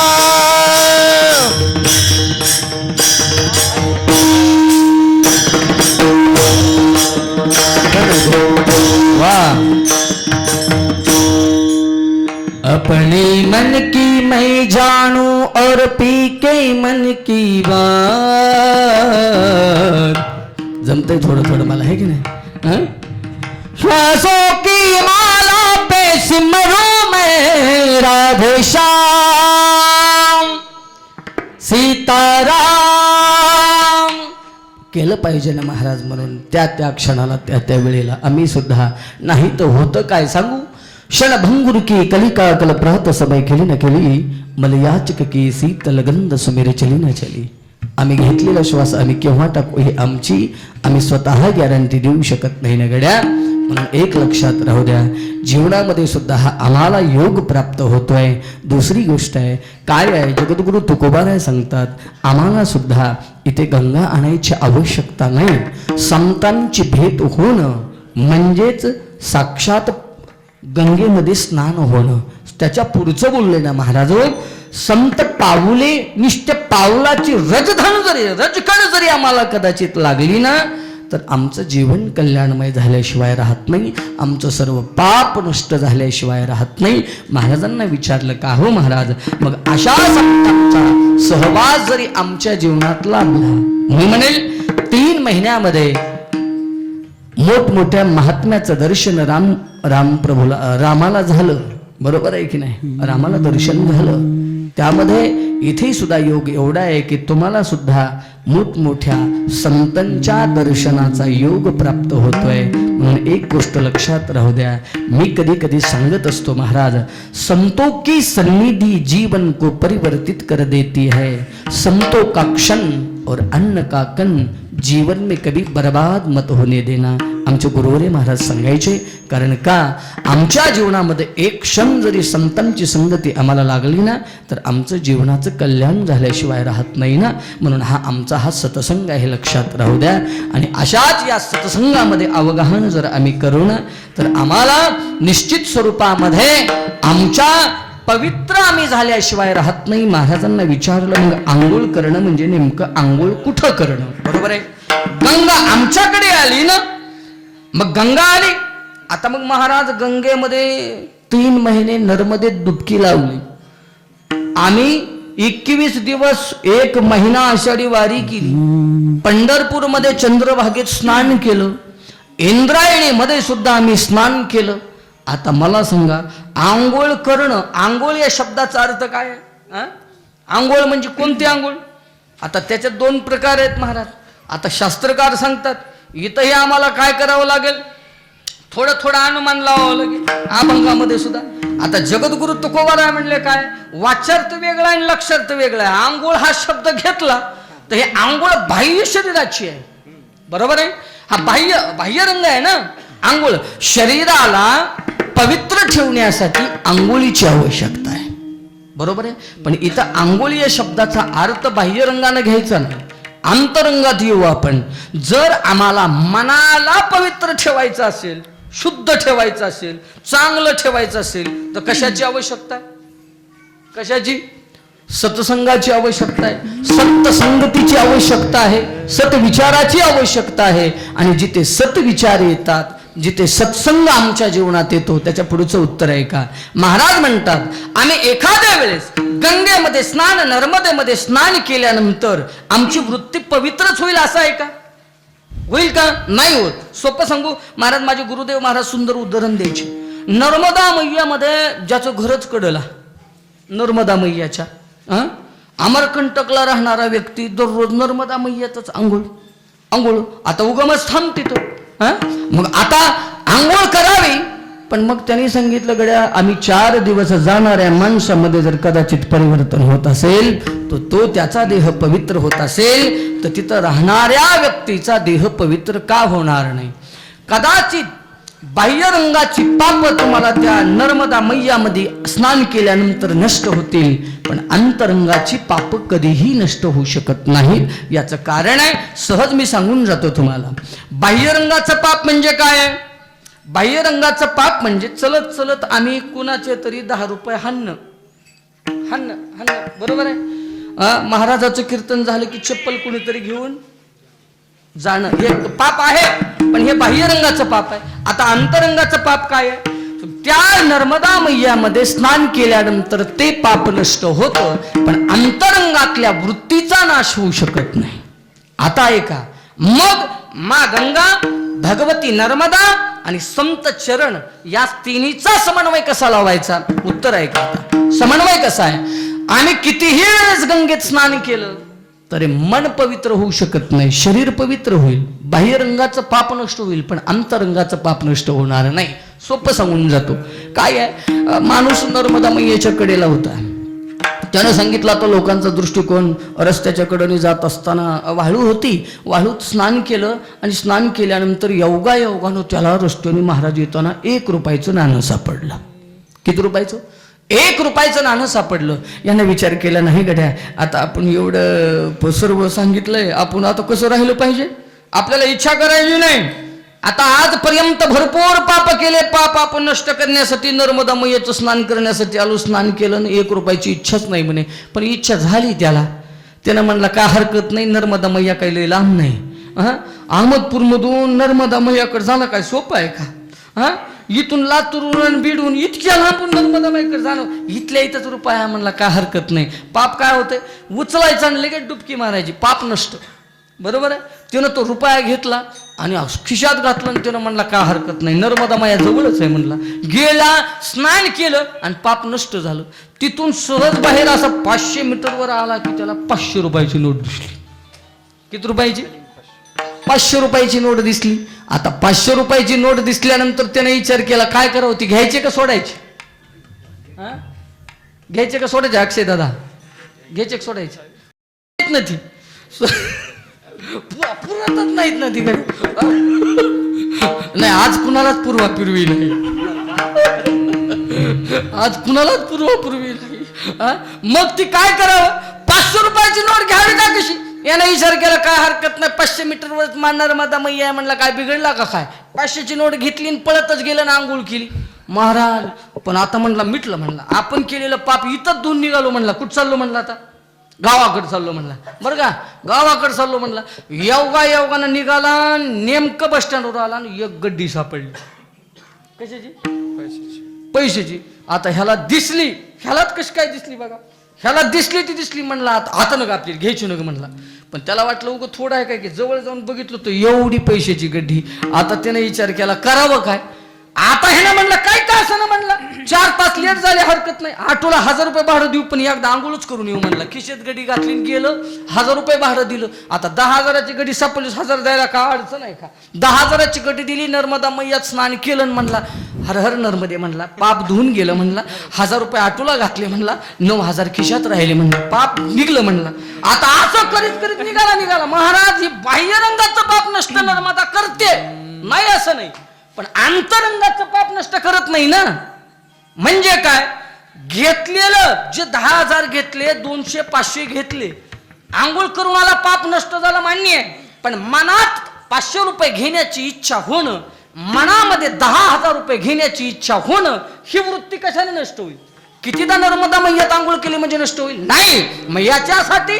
वाह. अपने मन की मैं जानूं और पी के मन की बात. जमतंय थोडं थोडं मला, है की नाही? श्वासों की माला पे सिमरू मैं राधे श्याम सीताराम. केलं पाहिजे ना महाराज. म्हणून त्या क्षणाला त्या वेळेला आम्ही सुद्धा, नाही तर होतं काय सांगू? क्षणभंगुर की कलिका कल प्रहत समय केली न केली मल याचक की शीतल गंध सुमेर चली न चली. आम्ही घेतलेला श्वास आम्ही केव्हा टाकू ही आमची आम्ही स्वतः गॅरंटी देऊ शकत नाही ना गड्या. म्हणून एक लक्षात राहू द्या, जीवनामध्ये सुद्धा हा आम्हाला योग प्राप्त होतोय. दुसरी गोष्ट आहे काय आहे, जगद्गुरु तुकोबाराय सांगतात आम्हाला सुद्धा इथे गंगा आणायची आवश्यकता नाही. संतांची भेट होणं म्हणजेच साक्षात गंगेमध्ये स्नान होणं. त्याच्या पुढचं बोलले ना महाराज, संत पाऊले निष्ठ पावलाची रजकण जरी आम्हाला कदाचित लागली ना तर आमचं जीवन कल्याणमय झाल्याशिवाय राहत नाही. आमचं सर्व पाप नष्ट झाल्याशिवाय राहत नाही. महाराजांना विचारलं का हो महाराज, मग अशा संतांचा सहवास जरी आमच्या जीवनात लाभला, मी म्हणेल 3 महिन्यामध्ये मोठमोठ्या महात्म्याचं दर्शन रामाला झालं. बरोबर आहे की नाही? रामाला दर्शन झालं. त्यामध्ये इथे सुद्धा योग एवढा आहे की तुम्हाला सुद्धा मोठमोठ्या संतांच्या दर्शनाचा योग प्राप्त होतोय. म्हणून एक गोष्ट लक्षात राहू द्या, मी कधी कधी सांगत असतो महाराज, संतों की सन्निधि जीवन को परिवर्तित कर देती है. संतों का क्षण और अन्न का कण जीवन में कभी बर्बाद मत होने देना. आमचे गुरुवरे महाराज सांगायचे. कारण का आमच्या जीवनामध्ये एक क्षण जरी संतांची संगती आम्हाला लागली ना तर आमचं जीवनाचं कल्याण झाल्याशिवाय राहत नाही ना. म्हणून हा सत्संग आहे, लक्षात राहू द्या. आणि अशाच या सत्संगामध्ये अवगाहन जर आम्ही करू ना तर आम्हाला निश्चित स्वरूपामध्ये आमच्या पवित्र आम्ही झाल्याशिवाय राहत नाही. महाराजांना विचारलं मग आंघोळ करणं म्हणजे नेमकं आंघोळ कुठं करणं? बरोबर आहे. गंगा आमच्याकडे आली ना, मग गंगा आली. आता मग महाराज गंगेमध्ये 3 महिने नर्मदेत डुबकी लावली. आम्ही 21 दिवस 1 महिना आषाढी वारी केली. पंढरपूरमध्ये चंद्रभागेत स्नान केलं. इंद्रायणीमध्ये सुद्धा आम्ही स्नान केलं. आता मला सांगा आंघोळ करणं, आंघोळ या शब्दाचा अर्थ काय आहे? आंघोळ म्हणजे कोणती आंघोळ? आता त्याच्यात 2 प्रकार आहेत महाराज. आता शास्त्रकार सांगतात इथंही आम्हाला काय करावं लागेल, थोडं थोडं अनुमान लावावं लागेल अभंगामध्ये सुद्धा. आता जगद्गुरु तुकोबाराय म्हणले काय, वाच्यार्थ वेगळा आणि लक्षार्थ वेगळा आहे. आंघोळ हा शब्द घेतला तर हे आंघोळ बाह्य शरीराची आहे. बरोबर आहे. हा बाह्य रंग आहे ना. आंघोळ शरीराला पवित्र ठेवण्यासाठी आंघोळीची आवश्यकता आहे. बरोबर आहे. पण इथं आंघोळी या शब्दाचा अर्थ बाह्य रंगाने घ्यायचा नाही, अंतरंगात येऊ आपण. जर आम्हाला मनाला पवित्र ठेवायचं असेल, शुद्ध ठेवायचं असेल, चांगलं ठेवायचं असेल तर कशाची आवश्यकता आहे? कशाची? सत्संगाची आवश्यकता आहे, सत्संगतीची आवश्यकता आहे, सत्विचाराची आवश्यकता आहे. आणि जिथे सत्विचार येतात, जिथे सत्संग आमच्या जीवनात येतो त्याच्या पुढचं उत्तर आहे का? महाराज म्हणतात आम्ही एखाद्या वेळेस गंगेमध्ये स्नान, नर्मदेमध्ये स्नान केल्यानंतर आमची वृत्ती पवित्रच होईल असं आहे का? होईल का? नाही होत. सोपं सांगू महाराज, माझे गुरुदेव महाराज सुंदर उदाहरण द्यायचे. नर्मदा मैयामध्ये ज्याचं घरच कडला, नर्मदा मैयाच्या अमरकंटकला राहणारा व्यक्ती दररोज नर्मदा मैयातच आंघोळ. आता उगमच थांबते तो. मग आता आंघोळ करावी, पण मग त्यांनी सांगितलं गड्या आम्ही 4 दिवस जाणाऱ्या माणसामध्ये जर कदाचित परिवर्तन होत असेल तर तो त्याचा देह पवित्र होत असेल तर तिथं राहणाऱ्या व्यक्तीचा देह पवित्र का होणार नाही? कदाचित बाह्य रंगाची पाप तुम्हाला त्या नर्मदा मैयामध्ये स्नान केल्यानंतर नष्ट होतील, पण अंतरंगाची पाप कधीही नष्ट होऊ शकत नाहीत. याचं कारण आहे, सहज मी सांगून जातो तुम्हाला. बाह्य रंगाचं पाप म्हणजे काय? बाह्य रंगाचं पाप म्हणजे चलत चलत आम्ही कुणाचे तरी 10 रुपये हाणणं. बरोबर आहे. महाराजाचं कीर्तन झालं की चप्पल कुणीतरी घेऊन जाणं हे पाप आहे, पण हे बाह्य रंगाचं पाप आहे. आता अंतरंगाचं पाप काय आहे? त्या नर्मदा मैयामध्ये स्नान केल्यानंतर ते पाप नष्ट होतं, पण अंतरंगातल्या वृत्तीचा नाश होऊ शकत नाही. आता ऐका, मग मा गंगा, भगवती नर्मदा आणि संत चरण या तिन्हीचा समन्वय कसा लावायचा? उत्तर ऐका. आता समन्वय कसा आहे? आम्ही कितीही वेळेस गंगेत स्नान केलं तरी मन पवित्र होऊ शकत नाही. शरीर पवित्र होईल, बाह्य रंगाचं पाप नष्ट होईल, पण अंतरंगाचं पाप नष्ट होणार नाही. सोपं सांगून जातो. काय आहे, माणूस नर्मदा मैयाच्या कडेला होता. त्यानं सांगितलं तो लोकांचा दृष्टिकोन, रस्त्याच्या कडेने जात असताना वाळू होती, वाळूत स्नान केलं आणि स्नान केल्यानंतर योगानं त्याला रस्त्याने महाराज येताना 1 रुपयाचं नाणं सापडलं. किती रुपयाचं? 1 रुपयाचं नाणं सापडलं. यानं विचार केला नाही गड्या, आता आपण एवढं सर्व सांगितलंय, आपण आता कसं राहिलं पाहिजे? आपल्याला इच्छा करायची नाही. आता आजपर्यंत भरपूर पाप केले, पाप आपण नष्ट करण्यासाठी नर्मदा मैयाचं स्नान करण्यासाठी आलो, स्नान केलं, 1 रुपयाची इच्छाच नाही म्हणे. पण इच्छा झाली त्यानं म्हणला काय हरकत नाही, नर्मदा मैया काही लय लांब नाही. अहमदपूरमधून नर्मदा मैयाकडे जाणं काय सोपं आहे का? इथून लातूरून बीडून इतक्या लांबून नर्मदा मैयाकडे जाणं, इथल्या इथंच रुपया म्हणला काय हरकत नाही. पाप काय होतंय? उचलायचं आणि लगेच डुबकी मारायची, पाप नष्ट. बरोबर आहे. त्यानं तो रुपया घेतला आणि खिशात घातला आणि त्यानं म्हणला काय हरकत नाही, नर्मदा माया जवळच आहे म्हणला. गेला, स्नान केलं आणि पाप नष्ट झालं. तिथून सहज बाहेर असा 500 मीटरवर आला की त्याला 500 रुपयाची नोट दिसली. किती रुपयाची? 500 रुपयाची नोट दिसली. आता 500 रुपयाची नोट दिसल्यानंतर त्याने विचार केला काय करावं, ती घ्यायची का सोडायची? घ्यायचे का सोडायचे? अक्षय दादा घ्यायचे का सोडायचे? नाही पुरतच नाहीत ना तिकडे. नाही आज कुणालाच पूर्वा पूर्वी नाही, आज कुणालाच पूर्वा पूर्वी नाही. मग ती काय करावं? 500 रुपयाची नोट घ्यावी का कशी? यानं विचार केला काय हरकत नाही, 500 मीटरवर मारणार माझा मैया आहे म्हणला, काय बिघडला का काय? 500ची नोट घेतली आणि पळतच गेलं ना आंघोळ केली. महाराज पण आता म्हणला मिटलं, म्हणला आपण केलेलं पाप इथंच धुवून निघालो. म्हणला कुठं चाललो? म्हणला आता गावाकडे चाललो. म्हणला बरं का गावाकडे चाललो. म्हणला योगानं निघाला, नेमकं बस स्टँडवर आला आणि एक गड्डी सापडली. कशाची? पैशाची. आता ह्याला दिसली, ह्यालाच कशी काय दिसली बघा, ह्याला दिसली ती दिसली. म्हणला आता नका आपली घ्यायची नका म्हणला. पण त्याला वाटलं उगं थोडं आहे काय की, जवळ जाऊन बघितलं तर एवढी पैशाची गड्डी. आता त्याने विचार केला करावं काय आता. हे ना म्हणलं काय का असं ना म्हणलं, 4-5 लेट झाले हरकत नाही, ऑटोला 1000 रुपये भाडं देऊ, पण एकदा आंघोळच करून येऊ म्हणला. खिशेत गडी घातली गेलं, 1000 रुपये भाडं दिलं. आता 10,000ची गडी सापडली, 1000 द्यायला का अडचण आहे का? 10,000ची गडी दिली, नर्मदा मैयात स्नान केलं. म्हणला हर हर नर्मदे म्हणला, पाप धुवून गेलं म्हणला. 1000 रुपये ऑटोला घातले म्हणला, 9000 खिशात राहिले म्हणला, पाप निघलं म्हणला. आता असं करीत करीत निघाला. महाराज ही बाह्य रंगाचं पाप नष्ट नर्मदा करते नाही असं नाही, पण अंतरंगाचं पाप नष्ट करत नाही ना. म्हणजे काय? घेतलेलं जे 10,000 घेतले, 200-500 घेतले, आंघोळ करून आला, पाप नष्ट झाला मान्य आहे. पण मनात 500 रुपये घेण्याची इच्छा होणं, मनामध्ये 10,000 रुपये घेण्याची इच्छा होणं, ही वृत्ती कशाने नष्ट होईल? कितीदा नर्मदा मैयात आंघोळ केली म्हणजे नष्ट होईल? नाही. मग याच्यासाठी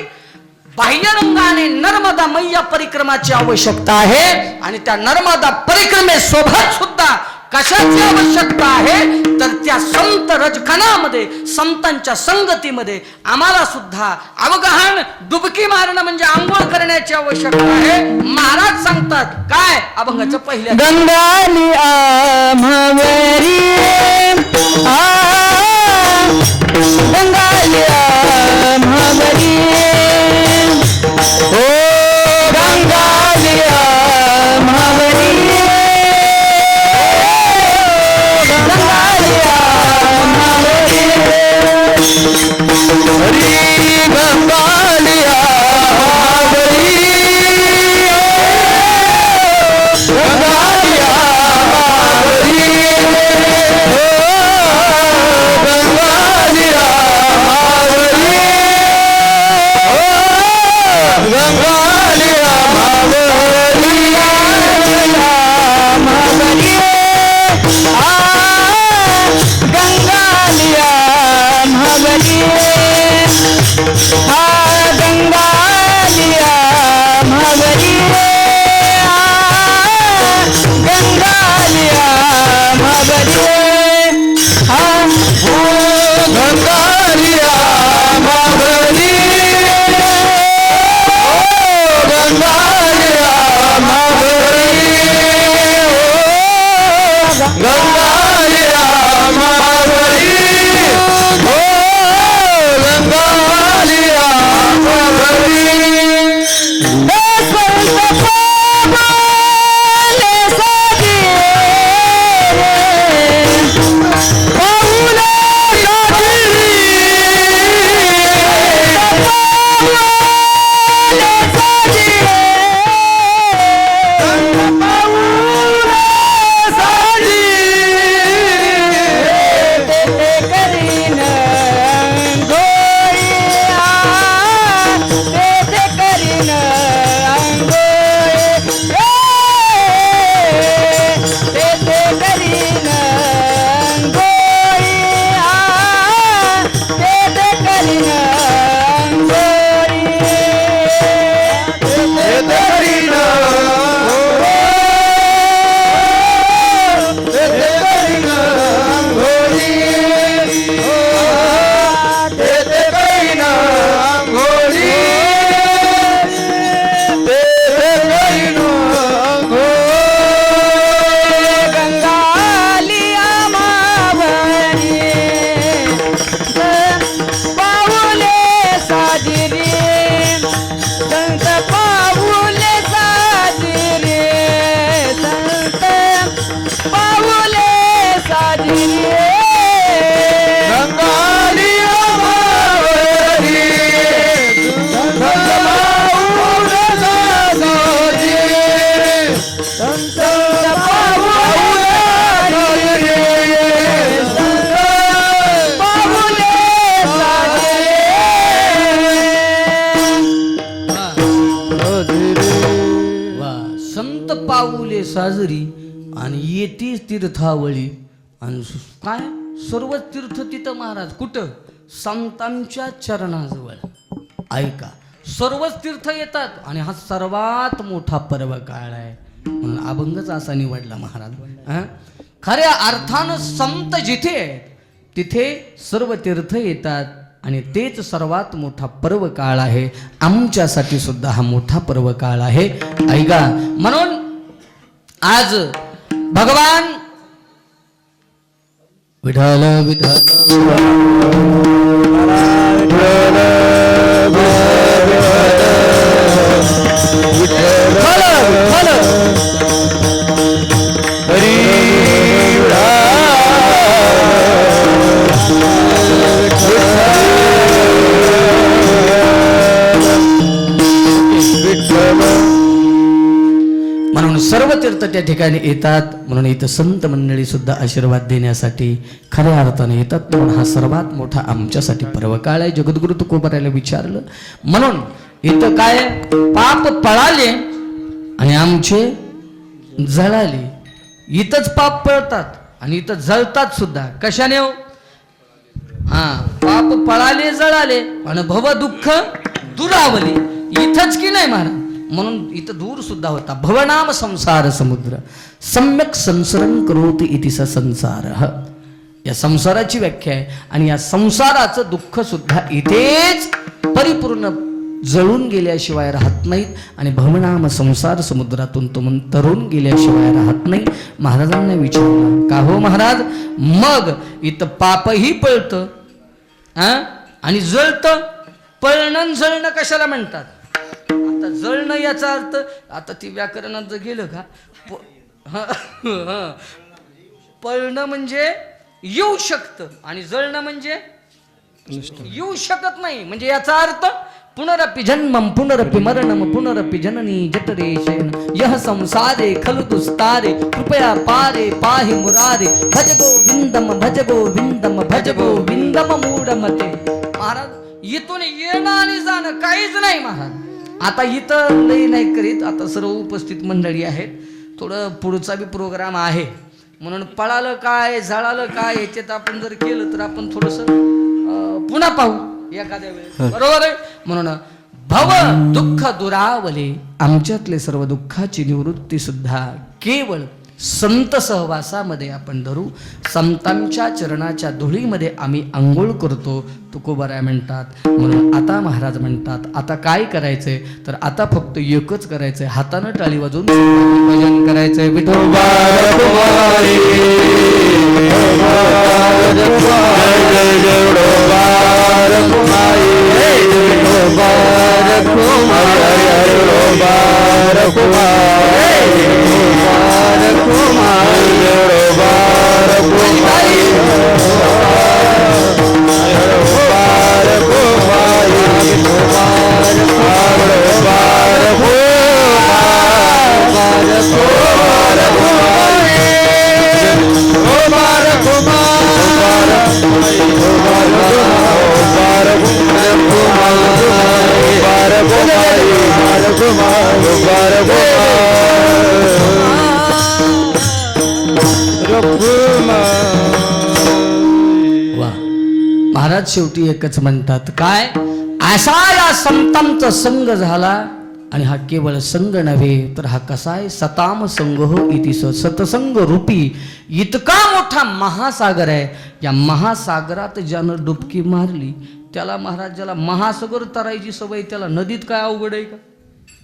बाह्य रंगाने नर्मदा मैया परिक्रमाची आवश्यकता आहे. आणि त्या नर्मदा परिक्रमेसोबत सुद्धा कशाची आवश्यकता आहे? तर त्या संत रजखनामध्ये, संतांच्या संगतीमध्ये आम्हाला सुद्धा अवगाहन, डुबकी मारणं म्हणजे आंघोळ करण्याची आवश्यकता आहे. महाराज सांगतात काय अभंगाचं पहिल्या गंगाली आम्हावरी गंगाली आम्हावरी ओ गंगाली आम्हावरी गंगाली आम्हावरी हरी गंगाली आम्हावरी गंगाली आम्हावरी गंगाली आम्हावरी गंगाली साजरी आणि येतीच तीर्थावळी आणि काय सर्व तीर्थ तिथं महाराज कुठं संतांच्या चरणाजवळ ऐका सर्वच तीर्थ येतात आणि हा सर्वात मोठा पर्व काळ आहे म्हणून अभंगच असा निवडला महाराज खऱ्या अर्थानं संत जिथे आहेत तिथे सर्व तीर्थ येतात आणि तेच सर्वात मोठा पर्व काळ आहे आमच्यासाठी सुद्धा हा मोठा पर्व काळ आहे ऐका म्हणून आज भगवान विठ्ठल म्हणून सर्व तीर्थ त्या ठिकाणी येतात म्हणून इथं संत मंडळी सुद्धा आशीर्वाद देण्यासाठी खऱ्या अर्थाने येतात म्हणून हा सर्वात मोठा आमच्यासाठी पर्व काळ आहे जगद्गुरु तुकोबारायला विचारलं म्हणून इथं काय पाप पळाले आणि आमचे जळाले इथंच पाप पळतात आणि इथं जळतात सुद्धा कशाने हो पाप पळाले जळाले आणि भव दुःख दुरावले इथंच की नाही महाराज म्हणून इथं दूर सुद्धा होता भवनाम संसार समुद्र सम्यक संसरण करोति इति स संसार या संसाराची व्याख्या आहे आणि या संसाराचं दुःख सुद्धा इथेच परिपूर्ण जळून गेल्याशिवाय राहत नाहीत आणि भवनाम संसार समुद्रातून तो तरुण गेल्याशिवाय राहत नाही महाराजांना विचारलं का हो महाराज मग इथं पापही पळतं आणि जळतं पळणं जळणं कशाला म्हणतात आता जळणं याचा अर्थ आता ती व्याकरणात जर गेलं का पळणं म्हणजे येऊ शकतं आणि जळणं म्हणजे येऊ शकत नाही म्हणजे याचा अर्थ पुनरपि जन्मम पुनरपि मरणम पुनरपि जननी जठरे शयन यह संसारे खलु दुस्तारे कृपया पारे पाहि मुरारे भज गोविंदम भज गोविंदम भज गोविंदम मूढमते महाराज इथून येणं आणि जाणं काहीच नाही महाराज आता इथं लई नाही करीत आता सर्व उपस्थित मंडळी आहेत थोडं पुढचा बी प्रोग्राम आहे म्हणून पळालं काय झळालं काय याच्यात आपण जर केलं तर आपण थोडंसं पुन्हा पाहू एखाद्या वेळेस बरोबर आहे म्हणून भव दुःख दुरावले आमच्यातले सर्व दुःखाची निवृत्ती सुद्धा केवळ संत सहवासामध्ये आपण धरू संतांच्या चरणाच्या धुळीमध्ये आम्ही आंघोळ करतो तुकोबाराय म्हणतात म्हणून आता महाराज म्हणतात आता काय करायचंय तर आता फक्त एकच करायचंय हातानं टाळी वाजवून भजन करायचंय विठोबा महाराज शेवटी एकच म्हणतात काय असा या संतांचा संग झाला आणि हा केवळ संग नव्हे तर हा कसा आहे सताम संग हो इति सतसंग रूपी इतका मोठा महासागर आहे या महासागरात ज्यानं डुबकी मारली त्याला महाराज ज्याला महासागर तरायची सवय त्याला नदीत काय अवघड आहे का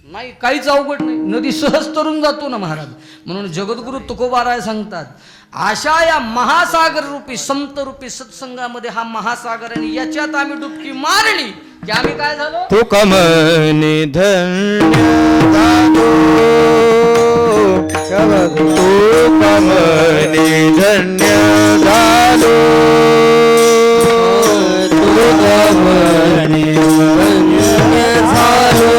नाही काहीच अवघड नाही नदी सहज तरून जातो ना महाराज म्हणून जगद्गुरु तुकोबाराय सांगतात अशा या महासागर रूपी संत रूपी सत्संगामध्ये हा महासागर आणि याच्यात आम्ही डुबकी मारली की आम्ही काय झालो तू कमनी धन्य तू कमनी धन्य झालो तू कमनी धन्य झालो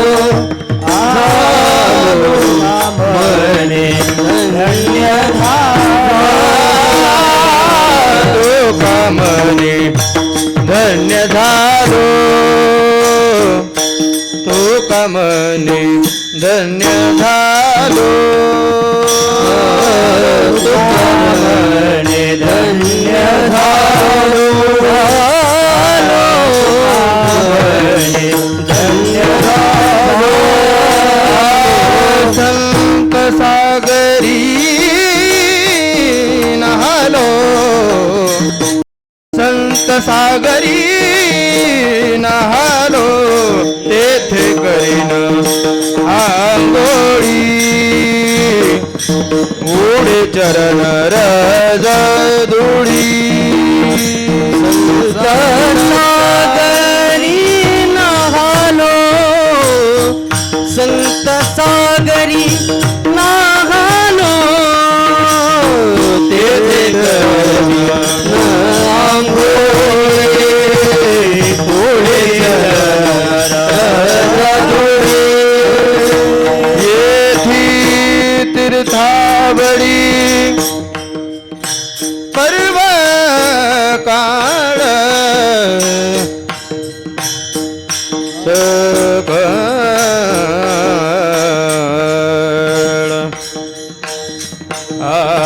मने धन्य कामने धन्य झालो तो कामने धन्य झालो संत सागरी नहालो तेथे करीन आंघोळी उडे चरण रज धुळी सागरी नहालो संत सागरी नहालो तेथे करीन आंघोळी उडे चरण रज धुळी येथी तीर्थावळी पर्व काळ सकळ आ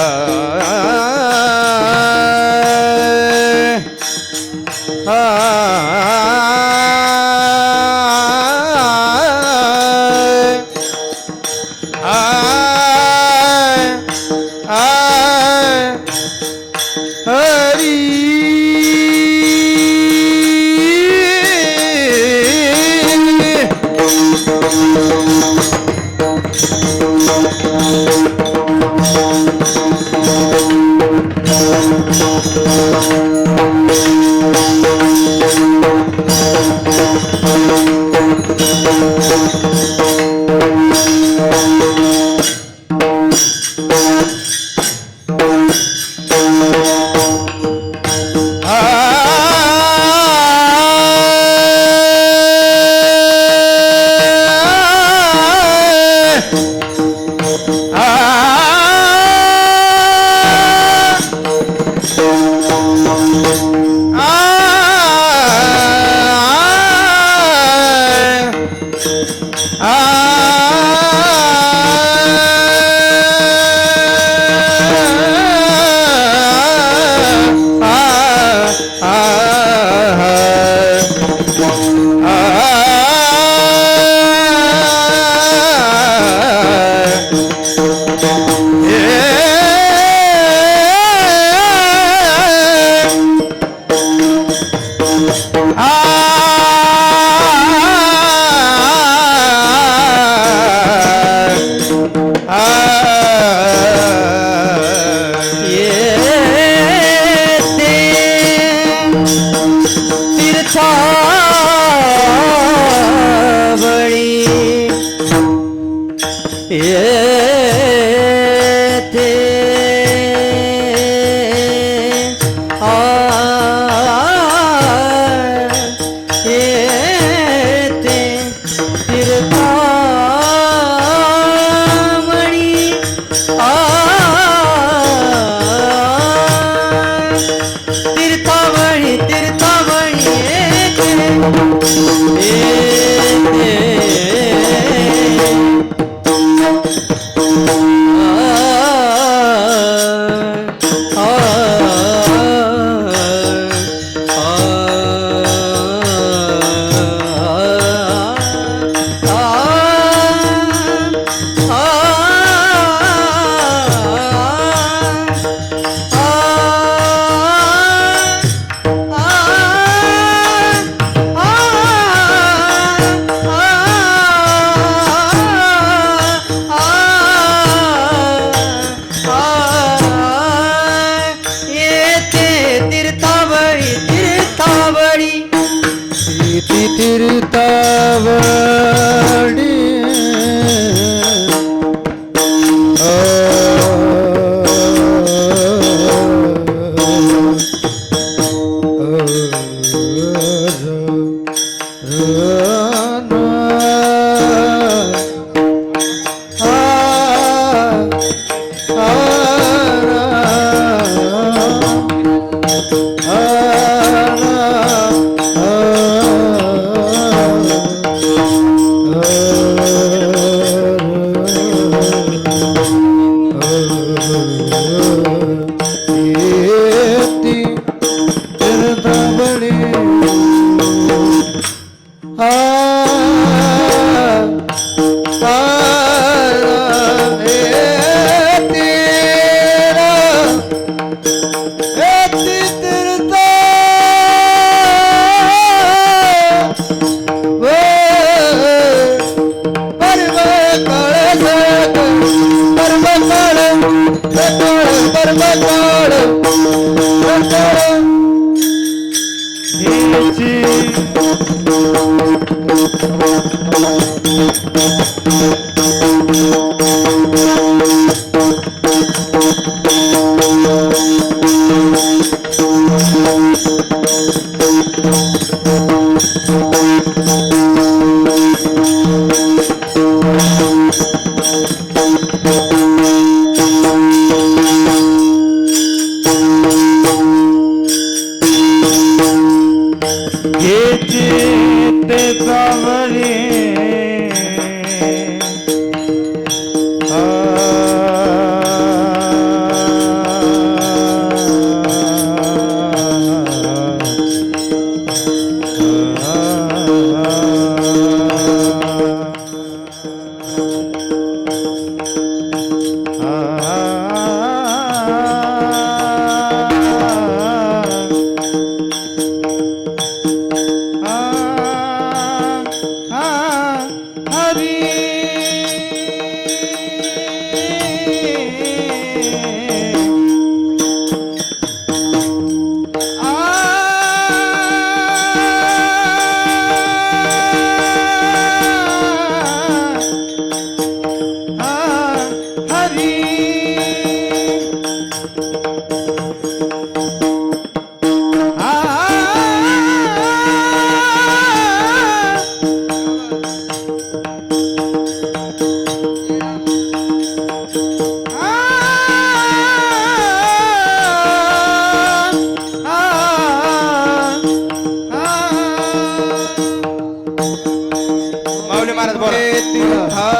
माऊली महाराज बोला माऊली बोला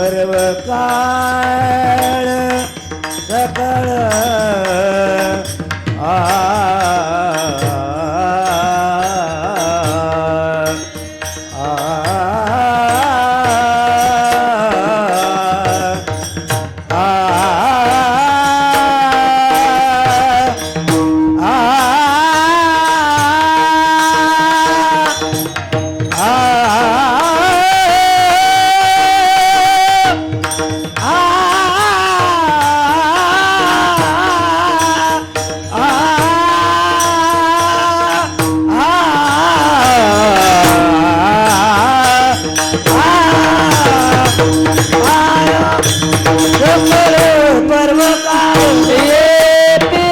पर्व काळ सकळ पर्व काळ येते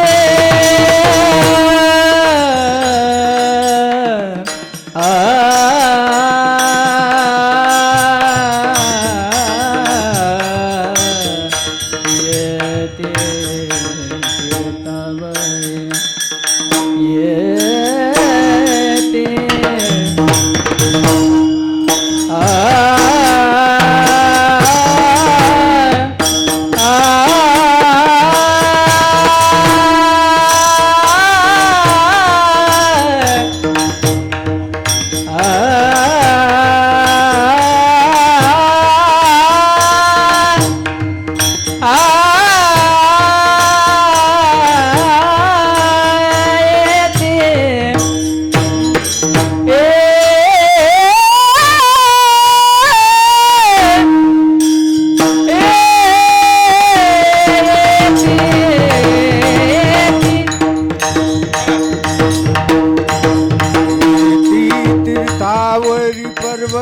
येते तीर्थावरी पर्व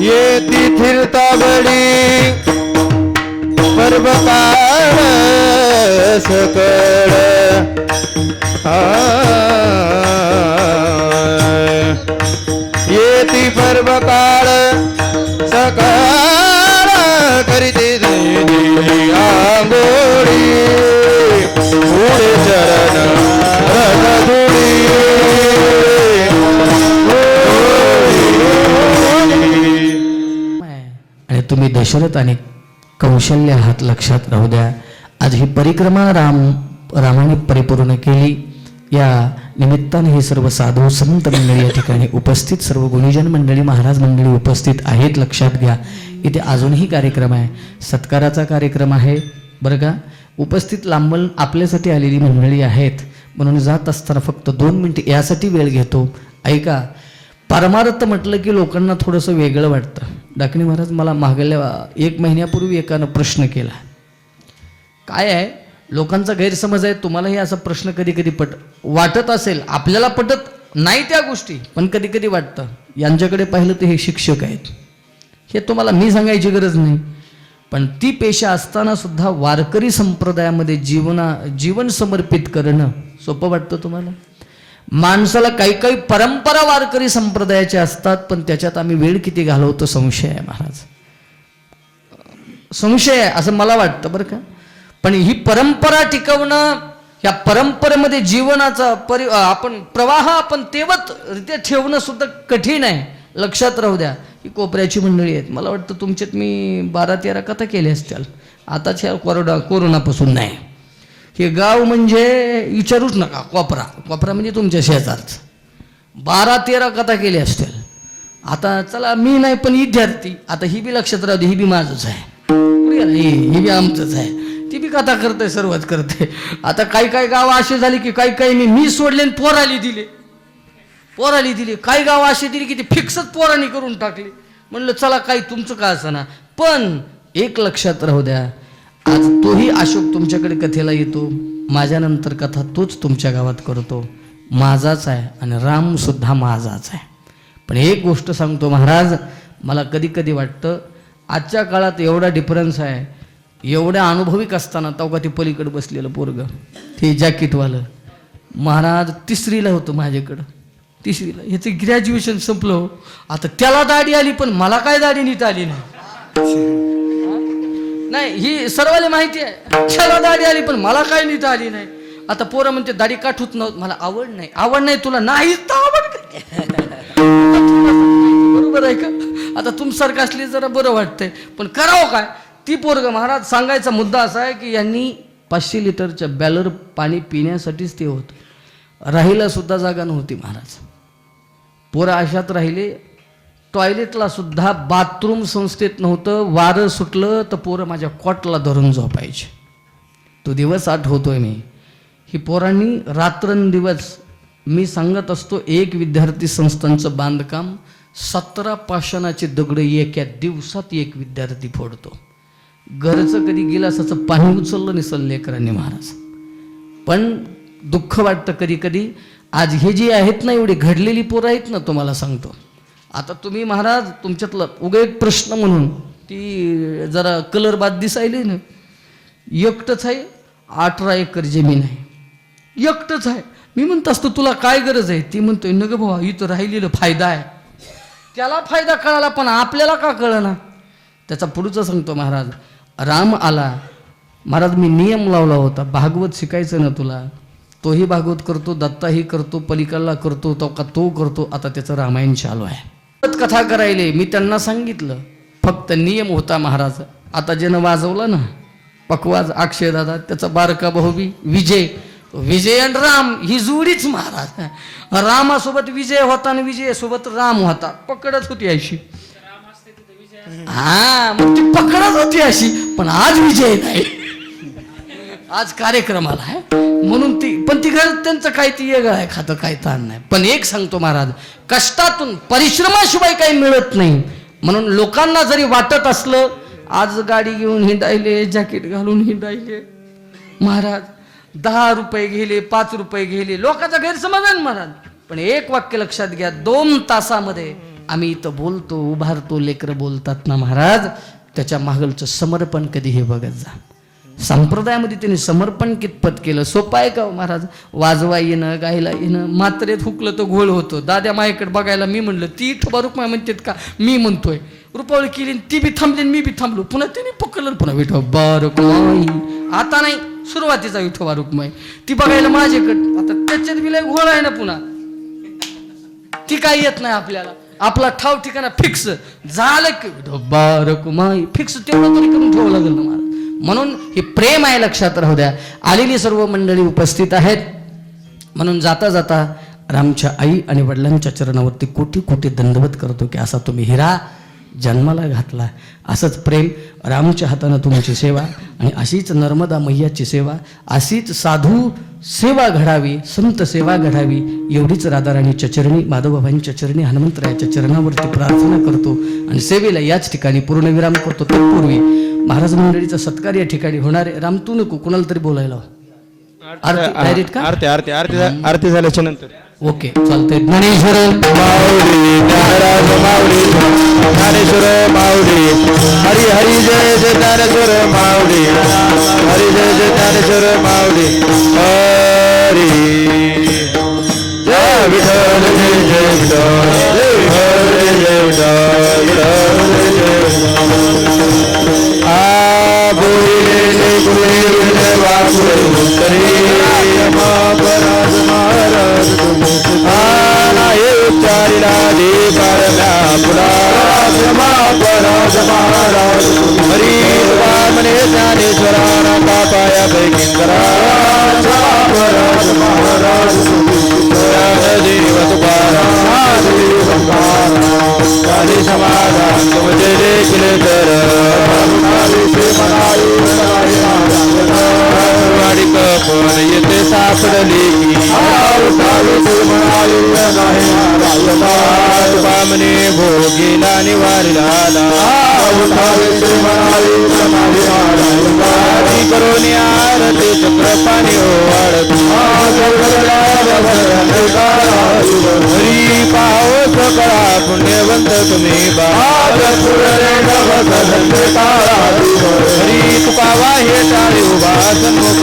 येती तीर्थावरी पर्व काळ सकळ येती पर्व काळ सकाळ करीते आंघोळी पुढे चरण रथधुळी आणि तुम्ही दशरथ आणि कौशल्य आहात, लक्षात राहू द्या. आज ही परिक्रमा रामाने परिपूर्ण केली. या निमित्ताने हे सर्व साधू संत मंडळी या ठिकाणी उपस्थित, सर्व गुणीजन मंडळी, महाराज मंडळी उपस्थित आहेत. लक्षात घ्या, इथे अजूनही कार्यक्रम आहे, सत्काराचा कार्यक्रम आहे बरं का. उपस्थित लांबून आपल्यासाठी आलेली मंडळी आहेत, म्हणून जात असताना फक्त 2 मिनिटं यासाठी वेळ घेतो. ऐका, परमार्थ म्हटलं की लोकांना थोडंसं वेगळं वाटतं. डाकणे महाराज मला मागल्या 1 महिन्यापूर्वी एकानं प्रश्न केला. काय आहे, लोकांचा गैरसमज आहे, तुम्हालाही असा प्रश्न कधी कधी वाटत असेल, आपल्याला पटत नाही त्या गोष्टी, पण कधी कधी वाटतं. यांच्याकडे पाहिलं तर हे शिक्षक आहेत, हे तुम्हाला मी सांगायची गरज नाही, पण ती पेशा असताना सुद्धा वारकरी संप्रदायामध्ये जीवन समर्पित करणं सोपं वाटतं तुम्हाला? माणसाला काही काही परंपरा वारकरी संप्रदायाच्या असतात, पण त्याच्यात आम्ही वेळ किती घालवतो संशय आहे महाराज, संशय आहे असं मला वाटतं बरं का. पण ही परंपरा टिकवणं, या परंपरेमध्ये जीवनाचा आपण प्रवाह आपण तेवत रित्या ठेवणं सुद्धा कठीण आहे. लक्षात राहू द्या, ही कोपऱ्याची मंडळी आहेत, मला वाटतं तुमच्यात मी 12-13 कथा केल्या असतील आताच्या कोरोनापासून. नाही, हे गाव म्हणजे विचारूच नका, कोपरा म्हणजे तुमच्या शेजारचं. 12-13 कथा केल्या असतील. आता चला मी नाही, पण विद्यार्थी, आता ही बी लक्षात राहू दे, ही बी माझंच आहे, ही बी आमचंच आहे, ती बी कथा करते, सर्वच करते. आता काही काही गाव असे झाले की काही मी सोडले आणि पोराली दिले. काही गाव असे दिली की ती फिक्सच पोरांनी करून टाकली. म्हणलं चला काही तुमचं का असं ना, पण एक लक्षात राहू द्या, आज तोही अशोक तुमच्याकडे कथेला येतो, माझ्यानंतर कथा तोच तुमच्या गावात करतो, माझाच आहे आणि राम सुद्धा माझाच आहे. पण एक गोष्ट सांगतो महाराज, मला कधी कधी वाटतं आजच्या काळात एवढा डिफरन्स आहे, एवढ्या अनुभविक असताना तेव्हा ते पलीकडे बसलेलं पोरगं, ते जॅकेटवालं महाराज 3रीला होतं माझ्याकडं, 3रीला. ह्याचं ग्रॅज्युएशन संपलं, आता त्याला दाढी आली, पण मला काय दाढी नीट आली नाही, ही सर्वांना माहिती आहे. त्याला दाढी आली पण मला काय नीट आली नाही. आता पोरं म्हणते दाढी काठूत नव्हतं, मला आवड नाही तुला नाहीच तर आवड बरोबर आहे का. आता तुमच्यासारखं असले जरा बरं वाटतंय, पण करावं काय. ती पोरग महाराज, सांगायचा मुद्दा असा आहे की यांनी 500 लिटरच्या बॅलर पाणी पिण्यासाठीच ते होतं, राहायला सुद्धा जागा नव्हती महाराज. पोरं अशात राहिले, टॉयलेटला सुद्धा बाथरूम संस्थेत नव्हतं, वारं सुटलं तर पोरं माझ्या कॉटला धरून झोपायचे. तो दिवस आठवतोय मी. ही पोरांनी रात्रंदिवस, मी सांगत असतो, एक विद्यार्थी संस्थांचं बांधकाम 17 पाषाणाचे दगड एका दिवसात एक विद्यार्थी फोडतो. घरचं कधी गिलासाचं पाणी उचललं नसेल लेकरांनी महाराज. पण दुःख वाटतं कधी कधी. आज हे जी आहेत ना, एवढी घडलेली पोरं आहेत ना, तुम्हाला सांगतो. आता तुम्ही महाराज तुमच्यातलं उगा एक प्रश्न म्हणून ती जरा कलर बाद दिसायली ना, एकटंच आहे, 18 एकर जमीन आहे, एकटंच आहे. मी म्हणत असतो तुला काय गरज आहे, ती म्हणतोय न ग भावा, इथं राहिलेलं फायदा आहे. त्याला फायदा कळाला पण आपल्याला का कळना. त्याचा पुढचं सांगतो महाराज. राम आला महाराज, मी नियम लावला होता, भागवत शिकायचं ना तुला, तोही भागवत करतो, दत्ताही करतो, पलीकडला करतो, तो का तो करतो. आता त्याचं रामायण चालू आहे, कथा करायले. मी त्यांना सांगितलं, फक्त नियम होता महाराज. आता ज्यानं वाजवला ना पकवाज, अक्षय दादा, त्याचा बारका भाऊ बी विजय आणि राम ही जोडीच महाराज. रामासोबत विजय होता आणि विजयासोबत राम होता, पकडच होती अशी. हा, मग ती पकडच होती अशी, पण आज विजय नाही, आज कार्यक्रमाला आहे म्हणून ती. पण ती घर त्यांचं काय ती वेगळं आहे, खातं काय ताण नाही. पण एक सांगतो महाराज, कष्टातून परिश्रमाशिवाय काही मिळत नाही. म्हणून लोकांना जरी वाटत असलं, आज गाडी घेऊन हिंडायले, जॅकेट घालून हिंडायले महाराज, 10 रुपये गेले, 5 रुपये गेले, लोकांचा गैरसमज आहे महाराज. पण एक वाक्य लक्षात घ्या, 2 तासामध्ये आम्ही इथं बोलतो, उभारतो, लेकरं बोलतात ना महाराज, त्याच्या मागलचं समर्पण कधी हे बघत जा. संप्रदायामध्ये त्यांनी समर्पण कितपत केलं. सोपं आहे का महाराज. वाजवा येणं, गायला येणं, मात्रेत हुकलं तर घोळ होतो. दाद्या माझ्याकडे बघायला मी म्हणलं, ती ठोबा रुक्माई म्हणतात का, मी म्हणतोय रुपावळी केली, ती बी थांबली, मी बी थांबलो. पुन्हा त्यांनी पकडलं, पुन्हा विठोबा रुक्माई. आता नाही, सुरुवातीचा विठोबा रुक्माई ती बघायला माझ्याकडे. आता त्याच्यात बी लय घोळ आहे ना पुन्हा, ती काही येत नाही आपल्याला. आपला ठाव ठिकाणा फिक्स झालं की कुमाई फिक्स तेवढं तरी करून ठेवावं लागेल ना महाराज. म्हणून हे प्रेम आहे, लक्षात राहू द्या. आलेली सर्व मंडळी उपस्थित आहेत. म्हणून जाता जाता रामच्या आई आणि वडिलांच्या चरणावरती कोटी कोटी दंडवत करतो की असा तुम्ही हिरा जन्माला घातला. असंच प्रेम, रामच्या हातानं तुमची सेवा आणि अशीच नर्मदा मैयाची सेवा, अशीच साधू सेवा घडावी, संत सेवा घडावी, एवढीच राधाराणीच्या चरणी, माधवबाबांच्या चरणी, हनुमंतरायाच्या चरणावरती प्रार्थना करतो आणि सेवेला याच ठिकाणी पूर्णविराम करतो. तत्पूर्वी महाराज मंडळीचा सत्कार या ठिकाणी होणार आहे. राम तू नको, कुणाला तरी बोलायला आरती डायरेक्ट का? आरती झाल्याच्या नंतर ओके चालतंय. ज्ञानेश्वर माऊली ज्ञानराज माऊली ज्ञानेश्वर माऊली हरी हरी जय जय ज्ञानेश्वर माऊली हरी जय जय ज्ञानेश्वर माऊली हरी जय विठ्ठल जय जय विठ्ठल जय विठ्ठल जय विठ्ठल आ बोले बोले वाकुळे उत्तरे पराज महाराज हे उच्चारिला दे पारम्या पुरा पराज महाराज हरी मने ज्ञानेश्वरा नाका पाया पैकिंकरा पराज महाराज देव तुकारा काली समाधान तुम जय देखील कर वाडी कपन येते सापडली बामने भोगीला निवारला करून आरती चक्रपाणी हरी पाहो सकळा पुण्यवंत तुम्ही हरी तुकावा हे टाळी उभा सन्मुख